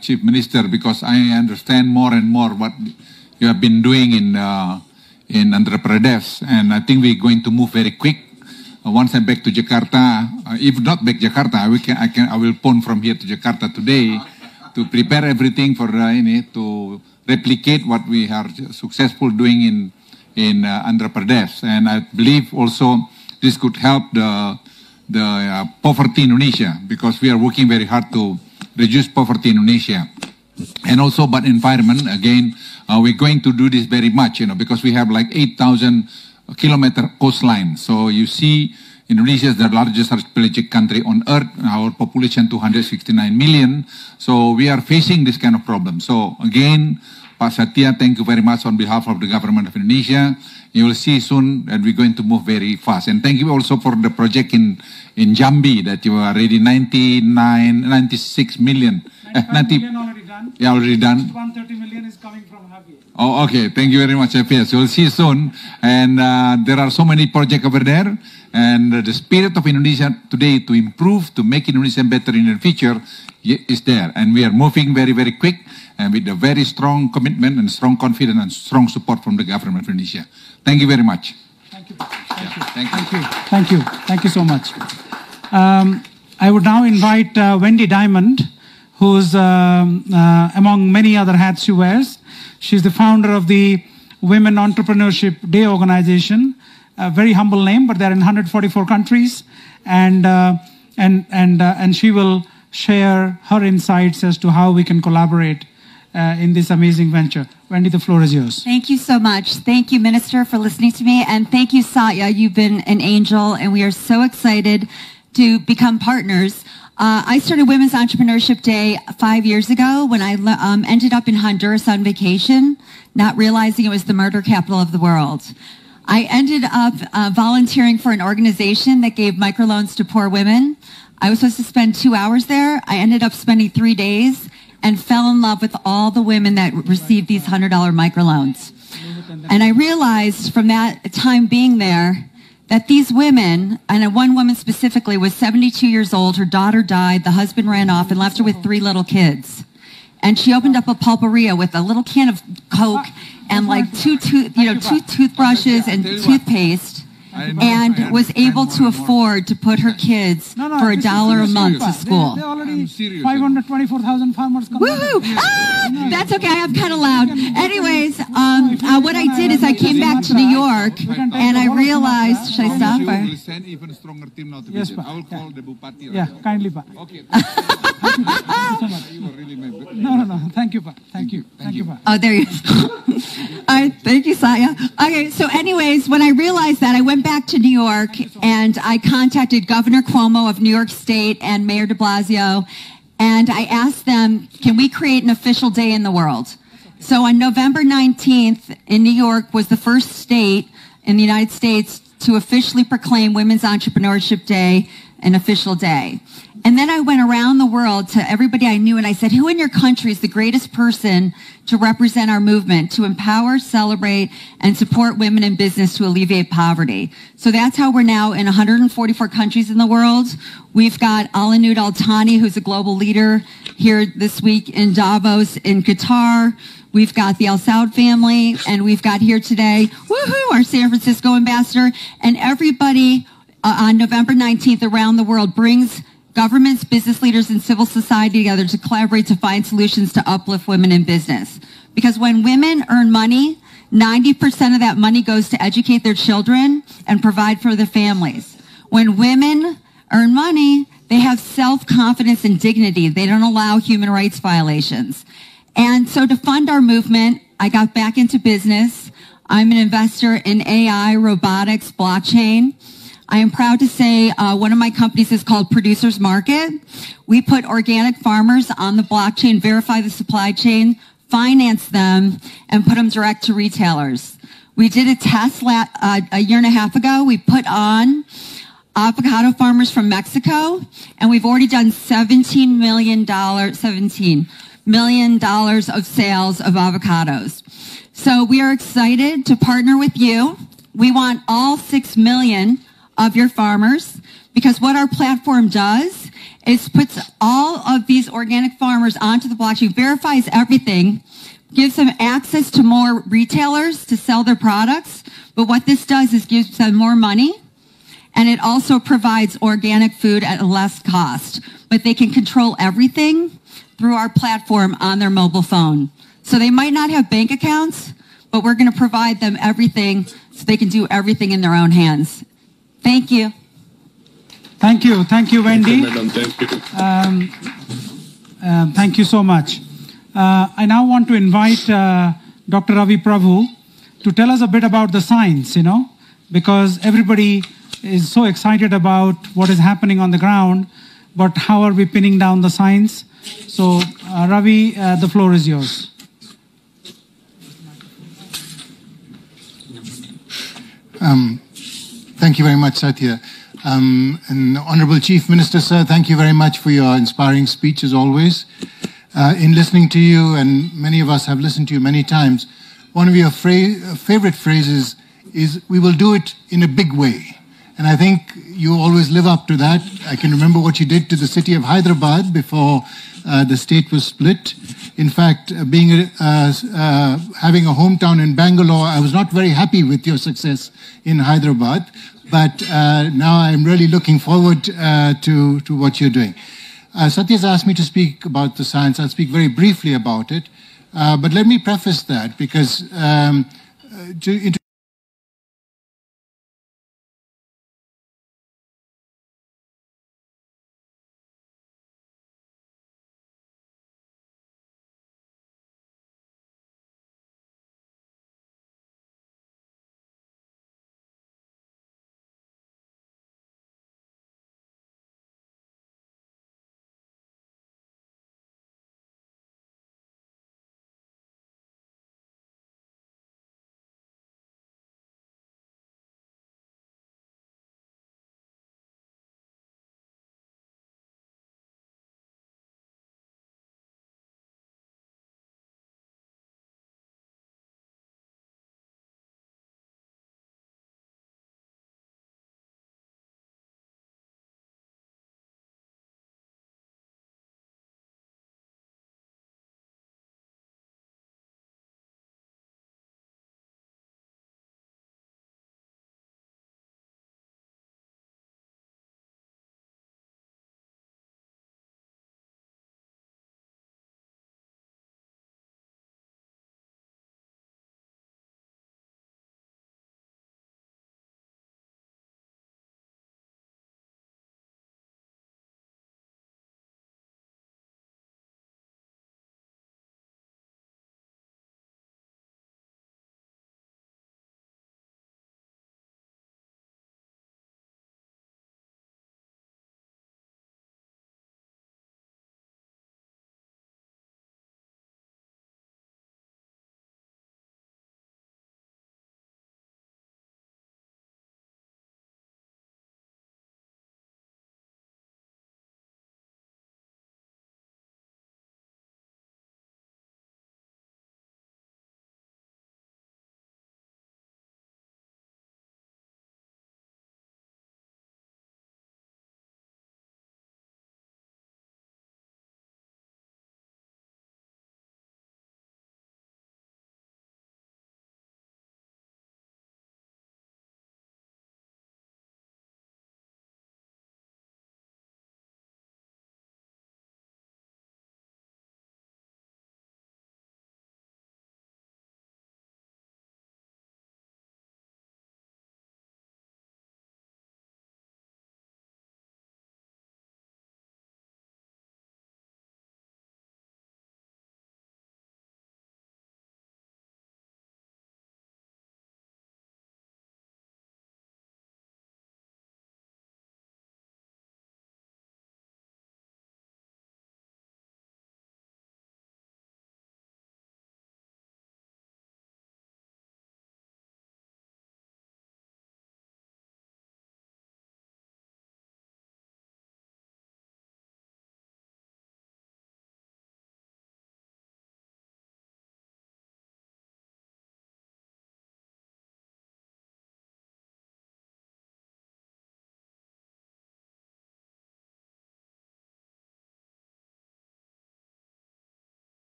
Chief Minister, because I understand more and more what you have been doing in Andhra Pradesh, and I think we're going to move very quick. Once I'm back to Jakarta, if not back Jakarta, I will phone from here to Jakarta today to prepare everything for to replicate what we are successful doing in Andhra Pradesh, and I believe also this could help the poverty in Indonesia, because we are working very hard to reduce poverty in Indonesia. And also about environment, again, we're going to do this very much, because we have like 8,000 kilometer coastline. So you see, Indonesia is the largest archipelagic country on earth. Our population 269 million. So we are facing this kind of problem. So again, Pak Satya, thank you very much on behalf of the government of Indonesia. You will see soon that we're going to move very fast. And thank you also for the project in Jambi that you are already 96 million. 90 million already done. Yeah, already done. 130 million is coming from Javier. Oh, okay. Thank you very much, Javier. So we'll see you soon. And there are so many projects over there. And the spirit of Indonesia today to improve, to make Indonesia better in the future is there. And we are moving very, very quick, and with a very strong commitment and strong confidence and strong support from the government of Indonesia. Thank you very much. Thank you. Thank you. Thank you so much. I would now invite Wendy Diamond, who's among many other hats she wears. She's the founder of the Women Entrepreneurship Day organization. A very humble name, but they're in 144 countries, and she will share her insights as to how we can collaborate in this amazing venture. Wendy, the floor is yours. Thank you so much. Thank you, Minister, for listening to me, and thank you, Satya. You've been an angel, and we are so excited to become partners. I started Women's Entrepreneurship Day 5 years ago when I ended up in Honduras on vacation, not realizing it was the murder capital of the world. I ended up volunteering for an organization that gave microloans to poor women. I was supposed to spend 2 hours there. I ended up spending 3 days and fell in love with all the women that received these $100 microloans. And I realized from that time being there that these women, and one woman specifically was 72 years old, her daughter died, the husband ran off and left her with 3 little kids. And she opened up a pulperia with a little can of Coke and like two toothbrushes and toothpaste, and was able to afford to put her kids for $1 a month to school. There are already 524,000 farmers come. Woohoo! That's okay. I'm kind of loud. Anyways, what I did is I came back to New York and I realized, should I stop? Or? Will send even stronger team now to Yes, visit. Pa. I will call the Bupati. Yeah, kindly, Pa. Okay. No. Thank you, Pa. Thank you, Pa. Oh, there you go. All right, thank you, Saya. Okay, so anyways, when I realized that, I went back to New York and I contacted Governor Cuomo of New York State and Mayor de Blasio, and I asked them, can we create an official day in the world? So on November 19th in New York was the first state in the United States to officially proclaim Women's Entrepreneurship Day an official day. And then I went around the world to everybody I knew and I said, who in your country is the greatest person to represent our movement, to empower, celebrate, and support women in business to alleviate poverty? So that's how we're now in 144 countries in the world. We've got Alanud Altani, who's a global leader here this week in Davos in Qatar. We've got the Al Saud family, and we've got here today, woohoo, our San Francisco ambassador, and everybody on November 19th around the world brings governments, business leaders, and civil society together to collaborate to find solutions to uplift women in business. Because when women earn money, 90% of that money goes to educate their children and provide for their families. When women earn money, they have self-confidence and dignity. They don't allow human rights violations. And so to fund our movement, I got back into business. I'm an investor in AI, robotics, blockchain. I am proud to say one of my companies is called Producers Market. We put organic farmers on the blockchain, verify the supply chain, finance them, and put them direct to retailers. We did a test a year and a half ago. We put on avocado farmers from Mexico, and we've already done $17 million of sales of avocados. So we are excited to partner with you. We want all 6 million of your farmers, because what our platform does is puts all of these organic farmers onto the blockchain, verifies everything, gives them access to more retailers to sell their products. But what this does is gives them more money, and it also provides organic food at a less cost. But they can control everything through our platform on their mobile phone. So they might not have bank accounts, but we're going to provide them everything so they can do everything in their own hands. Thank you. Thank you, Wendy. Thank you, madam. Thank you. Thank you so much. I now want to invite Dr. Ravi Prabhu to tell us a bit about the science, because everybody is so excited about what is happening on the ground, but how are we pinning down the science? So, Ravi, the floor is yours. Thank you very much, Satya. And Honorable Chief Minister, sir, thank you very much for your inspiring speech as always. In listening to you, and many of us have listened to you many times, one of your favorite phrases is, we will do it in a big way. And I think you always live up to that. I can remember what you did to the city of Hyderabad before the state was split. In fact, having a hometown in Bangalore, I was not very happy with your success in Hyderabad. But now I'm really looking forward to what you're doing. Satya's asked me to speak about the science. I'll speak very briefly about it. But let me preface that, because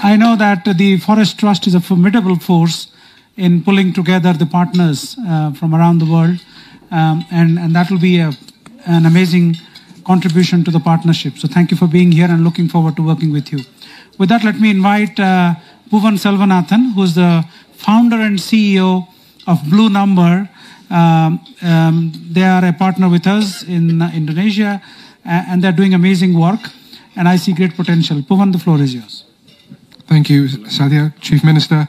I know that the Forest Trust is a formidable force in pulling together the partners from around the world, and that will be an amazing contribution to the partnership. So thank you for being here and looking forward to working with you. With that, let me invite Bhuvan Selvanathan, who is the founder and CEO of Blue Number. They are a partner with us in Indonesia, and they're doing amazing work, and I see great potential. Bhuvan, the floor is yours. Thank you, Satya, Chief Minister.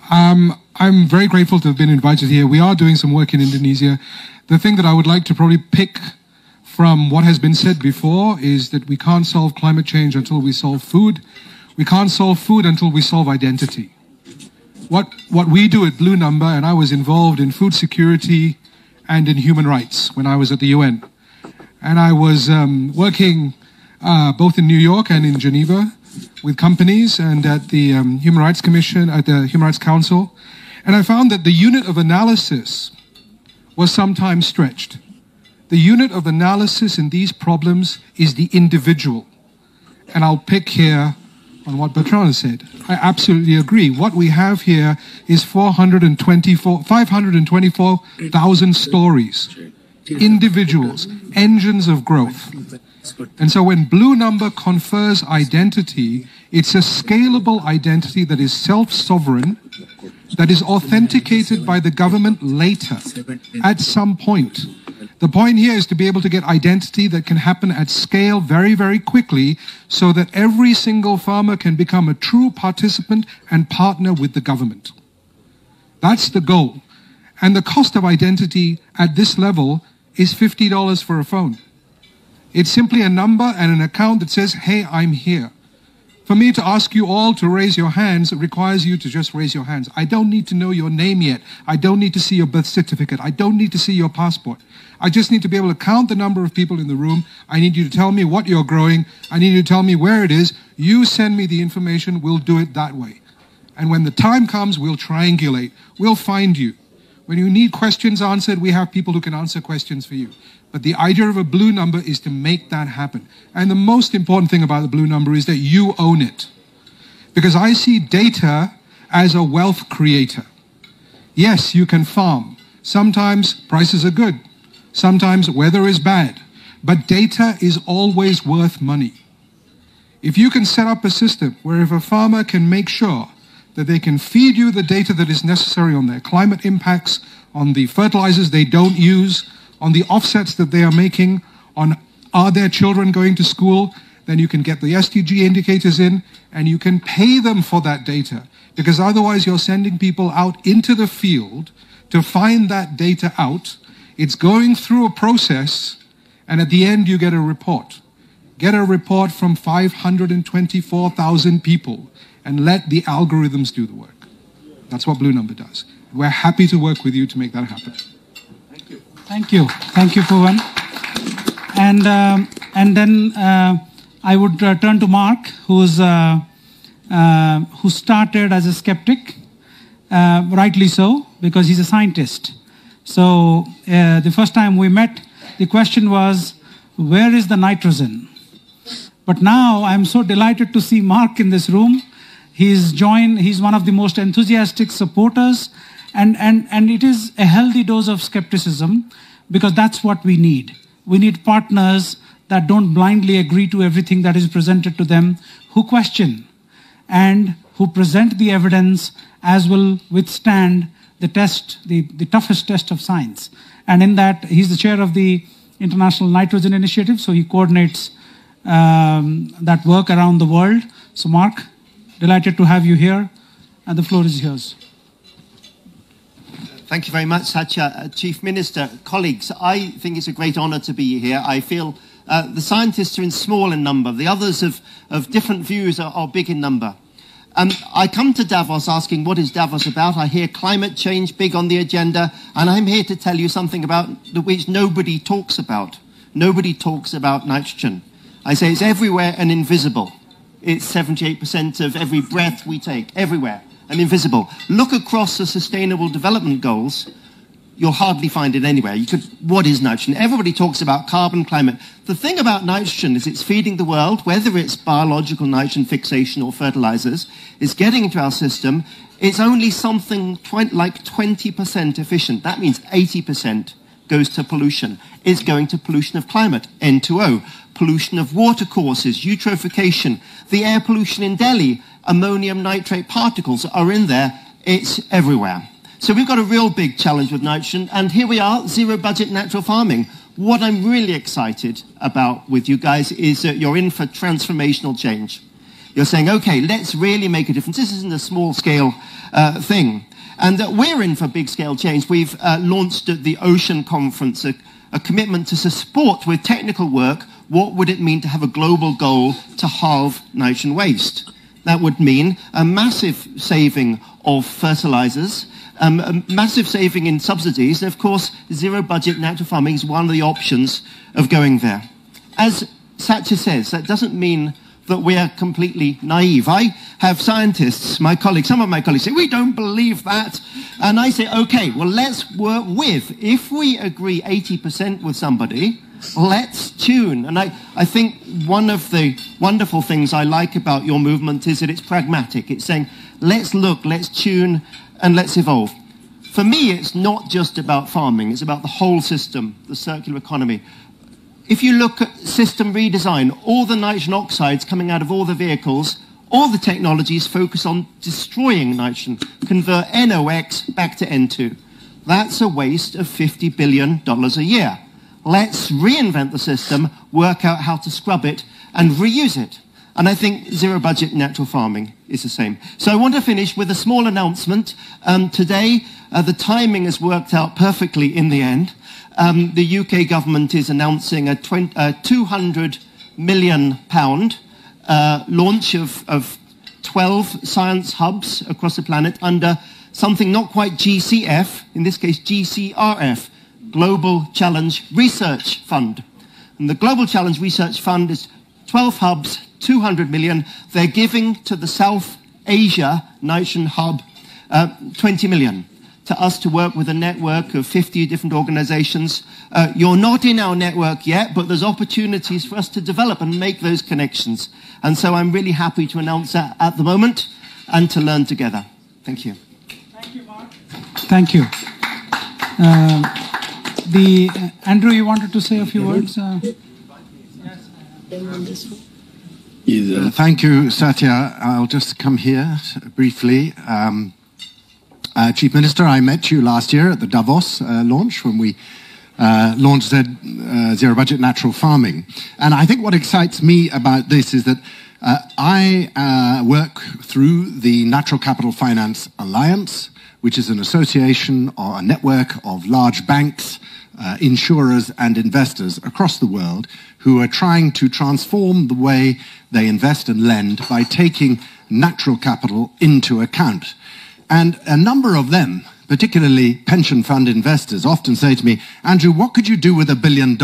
I'm very grateful to have been invited here. We are doing some work in Indonesia. The thing that I would like to probably pick from what has been said before is that we can't solve climate change until we solve food. We can't solve food until we solve identity. What we do at Blue Number, and I was involved in food security and in human rights when I was at the UN. And I was working both in New York and in Geneva with companies and at the Human Rights Commission, at the Human Rights Council. And I found that the unit of analysis was sometimes stretched. The unit of analysis in these problems is the individual. And I'll pick here on what Bertrand said. I absolutely agree. What we have here is 524,000 stories, individuals, engines of growth. And so when Blue Number confers identity, it's a scalable identity that is self-sovereign, that is authenticated by the government later, at some point. The point here is to be able to get identity that can happen at scale very, very quickly so that every single farmer can become a true participant and partner with the government. That's the goal. And the cost of identity at this level is $50 for a phone. It's simply a number and an account that says, hey, I'm here. For me to ask you all to raise your hands, it requires you to just raise your hands. I don't need to know your name yet. I don't need to see your birth certificate. I don't need to see your passport. I just need to be able to count the number of people in the room. I need you to tell me what you're growing. I need you to tell me where it is. You send me the information. We'll do it that way. And when the time comes, we'll triangulate. We'll find you. When you need questions answered, we have people who can answer questions for you. But the idea of a Blue Number is to make that happen. And the most important thing about the Blue Number is that you own it. Because I see data as a wealth creator. Yes, you can farm. Sometimes prices are good. Sometimes weather is bad. But data is always worth money. If you can set up a system where if a farmer can make sure that they can feed you the data that is necessary on their climate impacts, on the fertilizers they don't use, on the offsets that they are making, on are their children going to school, then you can get the SDG indicators in and you can pay them for that data. Because otherwise you're sending people out into the field to find that data out. It's going through a process and at the end you get a report. Get a report from 524,000 people and let the algorithms do the work. That's what Blue Number does. We're happy to work with you to make that happen. Thank you. Thank you, Bhuvan. And then I would turn to Mark, who started as a skeptic, rightly so, because he's a scientist. So the first time we met, the question was, where is the nitrogen? But now I'm so delighted to see Mark in this room. He's one of the most enthusiastic supporters, and it is a healthy dose of skepticism, because that's what we need. We need partners that don't blindly agree to everything that is presented to them, who question and who present the evidence as will withstand the test, the toughest test of science. And in that, he's the chair of the International Nitrogen Initiative, so he coordinates that work around the world. So Mark, delighted to have you here, and the floor is yours. Thank you very much, Satya. Chief Minister, colleagues, I think it's a great honour to be here. I feel the scientists are in small in number. The others of different views are big in number. I come to Davos asking, what is Davos about? I hear climate change big on the agenda, and I'm here to tell you something about which nobody talks about. Nobody talks about nitrogen. I say it's everywhere and invisible. It's 78% of every breath we take, everywhere, and invisible. Look across the Sustainable Development Goals. you'll hardly find it anywhere. What is nitrogen? Everybody talks about carbon, climate. The thing about nitrogen is it's feeding the world, whether it's biological nitrogen fixation or fertilizers, it's getting into our system. It's only something like 20% efficient. That means 80% goes to pollution. It's going to pollution of climate, N2O, pollution of water courses, eutrophication, the air pollution in Delhi, ammonium nitrate particles are in there. It's everywhere. So we've got a real big challenge with nitrogen, and here we are, zero budget natural farming. What I'm really excited about with you guys is that you're in for transformational change. You're saying, okay, let's really make a difference. This isn't a small scale thing. And we're in for big scale change. We've launched at the Ocean Conference a commitment to support with technical work what would it mean to have a global goal to halve nitrogen waste. That would mean a massive saving of fertilizers, a massive saving in subsidies, and of course, zero budget natural farming is one of the options of going there. As Satya says, that doesn't mean that we are completely naive. I have scientists, my colleagues, some of my colleagues say, we don't believe that. And I say, okay, well, let's work with. If we agree 80% with somebody, let's tune. And I think one of the wonderful things I like about your movement is that it's pragmatic. It's saying, let's look, let's tune, and let's evolve. For me, it's not just about farming. It's about the whole system, the circular economy. If you look at system redesign, all the nitrogen oxides coming out of all the vehicles, all the technologies focus on destroying nitrogen, convert NOx back to N2. That's a waste of $50 billion a year. Let's reinvent the system, work out how to scrub it, and reuse it. And I think zero budget natural farming is the same. So I want to finish with a small announcement. Today, the timing has worked out perfectly in the end. The UK government is announcing a £200 million launch of 12 science hubs across the planet under something not quite GCF, in this case GCRF, Global Challenge Research Fund. And the Global Challenge Research Fund is 12 hubs, 200 million. They're giving to the South Asia Nitrogen Hub 20 million. To us to work with a network of 50 different organizations. You're not in our network yet, but there's opportunities for us to develop and make those connections. And so I'm really happy to announce that at the moment and to learn together. Thank you. Thank you, Mark. Thank you. Andrew, you wanted to say a few words? Thank you, Satya. I'll just come here briefly. Chief Minister, I met you last year at the Davos launch when we launched Zero Budget Natural Farming. And I think what excites me about this is that I work through the Natural Capital Finance Alliance, which is an association or a network of large banks, insurers and investors across the world who are trying to transform the way they invest and lend by taking natural capital into account. And a number of them, particularly pension fund investors, often say to me, Andrew, what could you do with $1 billion?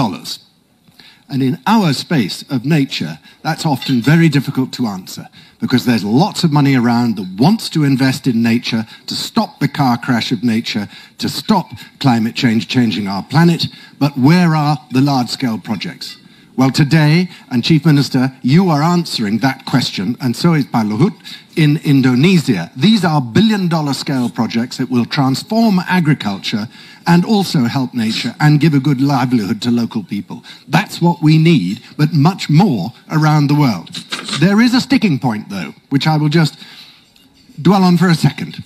And in our space of nature, that's often very difficult to answer because there's lots of money around that wants to invest in nature, to stop the car crash of nature, to stop climate change changing our planet. But where are the large-scale projects? Well, today, and Chief Minister, you are answering that question, and so is Pak Luhut, in Indonesia. These are billion-dollar scale projects that will transform agriculture and also help nature and give a good livelihood to local people. That's what we need, but much more around the world. There is a sticking point, though, which I will just dwell on for a second.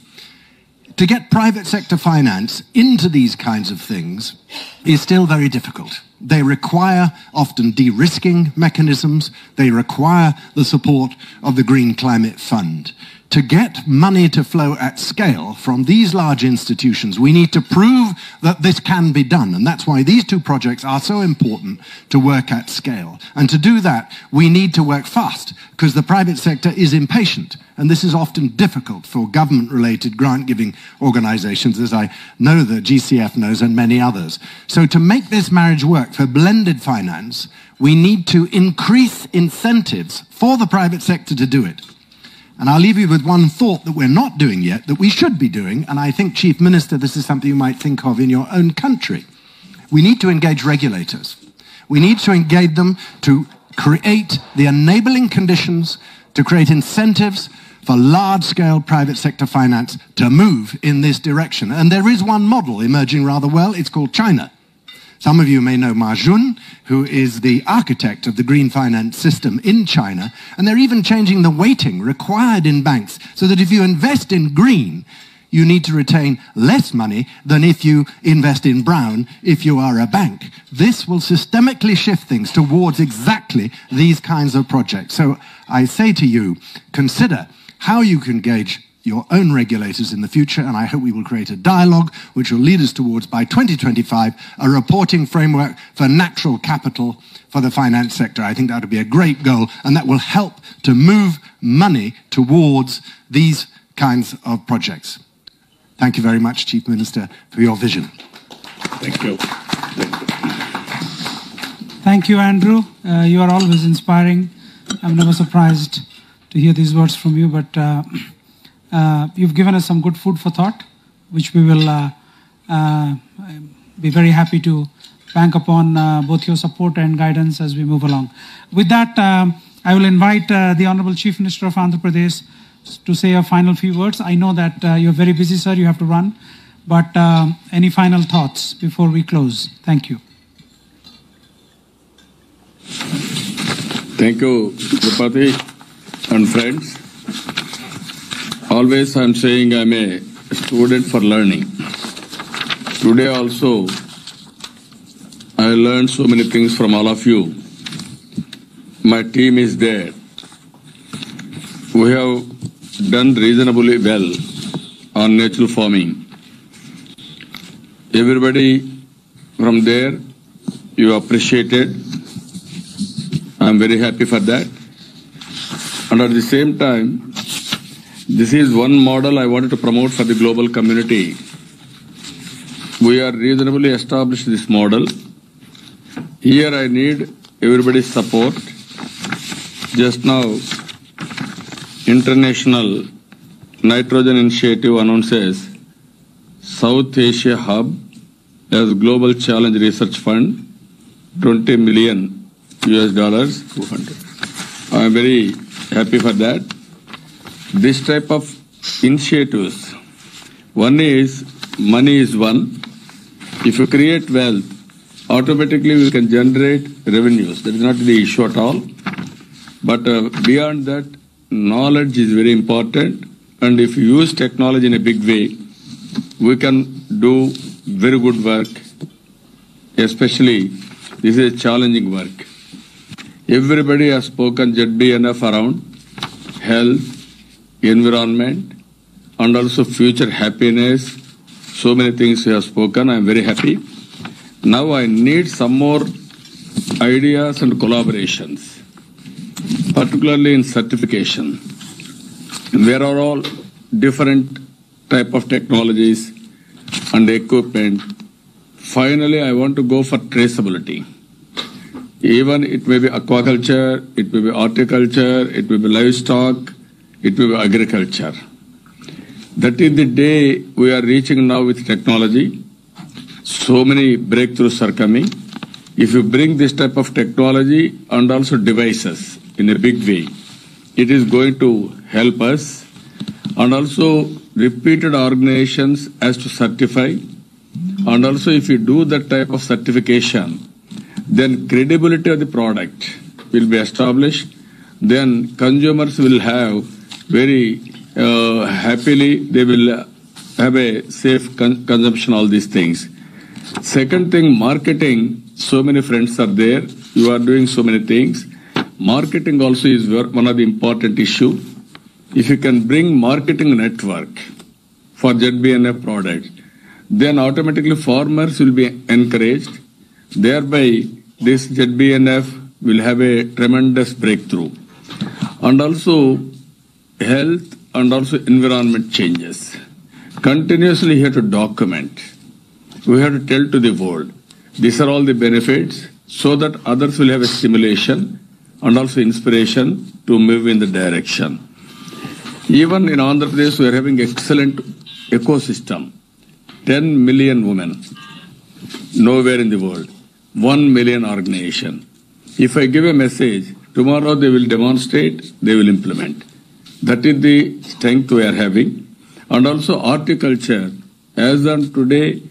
To get private sector finance into these kinds of things is still very difficult. They require often de-risking mechanisms. They require the support of the Green Climate Fund. To get money to flow at scale from these large institutions, we need to prove that this can be done. And that's why these two projects are so important to work at scale. And to do that, we need to work fast because the private sector is impatient. And this is often difficult for government-related grant-giving organizations, as I know that GCF knows and many others. So to make this marriage work for blended finance, we need to increase incentives for the private sector to do it. And I'll leave you with one thought that we're not doing yet, that we should be doing, and I think, Chief Minister, this is something you might think of in your own country. We need to engage regulators. We need to engage them to create the enabling conditions, to create incentives for large-scale private sector finance to move in this direction. And there is one model emerging rather well. It's called China. Some of you may know Ma Jun, who is the architect of the green finance system in China, and they're even changing the weighting required in banks so that if you invest in green, you need to retain less money than if you invest in brown if you are a bank. This will systemically shift things towards exactly these kinds of projects. So I say to you, consider how you can gauge your own regulators in the future, and I hope we will create a dialogue which will lead us towards, by 2025, a reporting framework for natural capital for the finance sector. I think that would be a great goal, and that will help to move money towards these kinds of projects. Thank you very much, Chief Minister, for your vision. Thank you. Thank you, Andrew. You are always inspiring. I'm never surprised to hear these words from you, but you've given us some good food for thought, which we will be very happy to bank upon both your support and guidance as we move along. With that, I will invite the Honorable Chief Minister of Andhra Pradesh to say a final few words. I know that you're very busy, sir, you have to run, but any final thoughts before we close? Thank you. Thank you, Tripati and friends. Always I'm saying I'm a student for learning. Today also, I learned so many things from all of you. My team is there. We have done reasonably well on natural farming. Everybody from there, you appreciated. I'm very happy for that. And at the same time, this is one model I wanted to promote for the global community. We are reasonably established this model. Here I need everybody's support. Just now, International Nitrogen Initiative announces South Asia Hub as Global Challenge Research Fund, $20 million. 200. I am very happy for that. This type of initiatives, one is money is one. If you create wealth, automatically we can generate revenues. That is not the issue at all. But beyond that, knowledge is very important. And if you use technology in a big way, we can do very good work. Especially, this is a challenging work. Everybody has spoken ZBNF around health, environment, and also future happiness. So many things you have spoken. I am very happy. Now I need some more ideas and collaborations, particularly in certification. Where are all different type of technologies and equipment. Finally, I want to go for traceability. Even it may be aquaculture, it may be horticulture, it may be livestock, it may be agriculture. That is the day we are reaching now with technology. So many breakthroughs are coming. If you bring this type of technology and also devices in a big way, it is going to help us. And also repeated organizations as to certify. And also if you do that type of certification, then credibility of the product will be established. Then consumers will have very happily, they will have a safe consumption, all these things. Second thing, marketing. So many friends are there. You are doing so many things. Marketing also is one of the important issue. If you can bring marketing network for ZBNF product, then automatically farmers will be encouraged. Thereby, this ZBNF will have a tremendous breakthrough. And also, health and also environment changes. Continuously, we have to document. We have to tell to the world. These are all the benefits so that others will have a stimulation and also inspiration to move in the direction. Even in Andhra Pradesh, we are having excellent ecosystem. 10 million women, nowhere in the world. 1 million organization. If I give a message, tomorrow they will demonstrate, they will implement. That is the strength we are having. And also horticulture, as on today,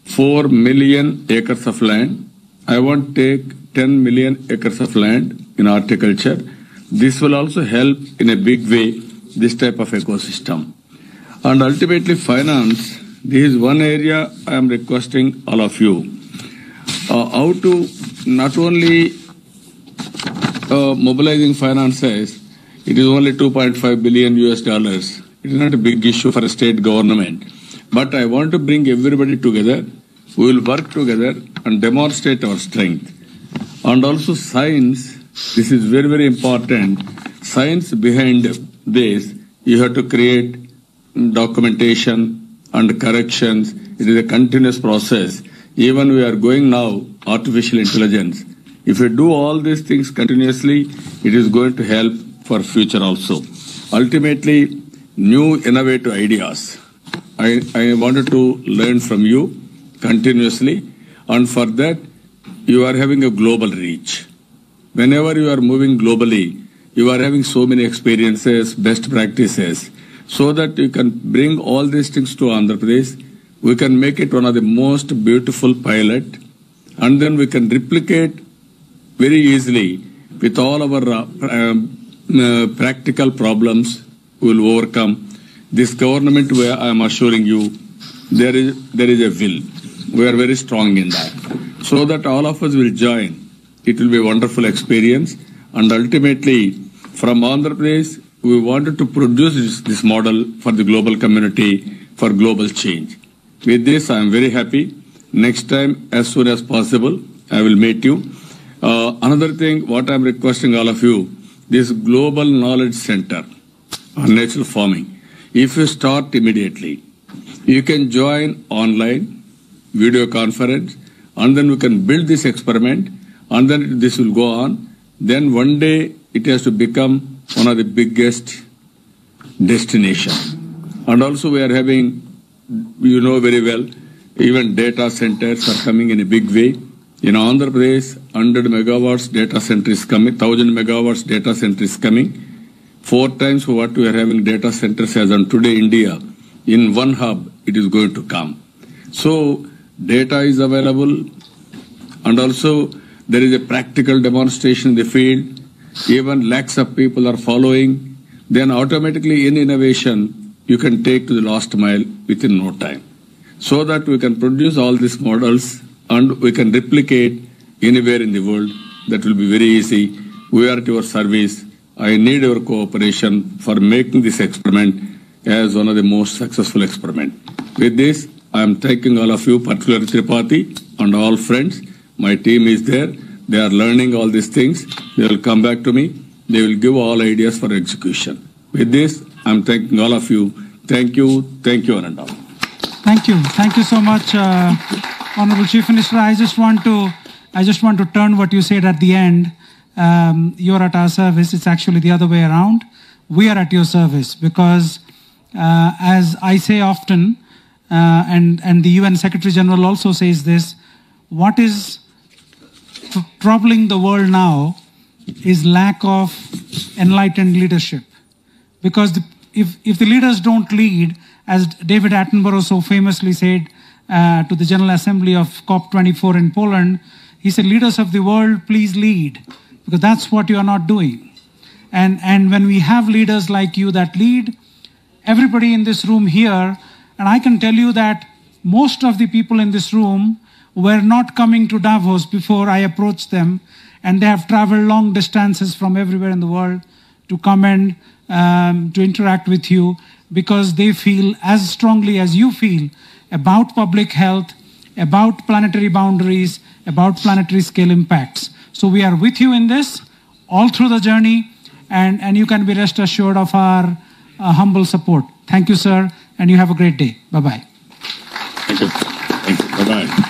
4 million acres of land. I want to take 10 million acres of land in horticulture. This will also help in a big way this type of ecosystem. And ultimately finance, this is one area I am requesting all of you. How to not only mobilizing finances, it is only 2.5 billion US dollars. It is not a big issue for a state government. But I want to bring everybody together. We will work together and demonstrate our strength. And also science, this is very, very important. Science behind this, you have to create documentation and corrections. It is a continuous process. Even we are going now, artificial intelligence. If we do all these things continuously, it is going to help for future also. Ultimately, new innovative ideas. I wanted to learn from you continuously, and for that, you are having a global reach. Whenever you are moving globally, you are having so many experiences, best practices, so that you can bring all these things to Andhra Pradesh. We can make it one of the most beautiful pilot, and then we can replicate very easily with all our practical problems. We will overcome. This government, where I am assuring you, there is a will. We are very strong in that. So that all of us will join. It will be a wonderful experience. And ultimately, from Andhra Pradesh, we wanted to produce this model for the global community, for global change. With this, I am very happy. Next time, as soon as possible, I will meet you. Another thing, what I am requesting all of you, this Global Knowledge Center on natural farming. If you start immediately, you can join online, video conference, and then we can build this experiment, and then this will go on. Then one day it has to become one of the biggest destinations. And also we are having, you know very well, even data centers are coming in a big way. In Andhra Pradesh, 100 megawatts data center is coming, 1000 megawatts data center is coming. 4 times what we are having data centers as on today India. In one hub, it is going to come. So data is available, and also there is a practical demonstration in the field. Even lakhs of people are following. Then automatically in innovation, you can take to the last mile within no time. So that we can produce all these models and we can replicate anywhere in the world. That will be very easy. We are at your service. I need your cooperation for making this experiment as one of the most successful experiments. With this, I am thanking all of you, particularly Tripathi and all friends. My team is there. They are learning all these things. They will come back to me. They will give all ideas for execution. With this, I am thanking all of you. Thank you, Ananda. Thank you. Thank you so much, Honorable Chief Minister. I just want to turn what you said at the end. You're at our service. It's actually the other way around. We are at your service because, as I say often, and the UN Secretary General also says this, what is troubling the world now is lack of enlightened leadership. Because if the leaders don't lead, as David Attenborough so famously said to the General Assembly of COP24 in Poland, he said, leaders of the world, please lead. Because that's what you are not doing. And when we have leaders like you that lead, everybody in this room here, and I can tell you that most of the people in this room were not coming to Davos before I approached them, and they have traveled long distances from everywhere in the world to come and to interact with you because they feel as strongly as you feel about public health, about planetary boundaries, about planetary scale impacts. So we are with you in this all through the journey, and you can be rest assured of our humble support. Thank you, sir, and you have a great day. Bye-bye. Thank you. Bye-bye.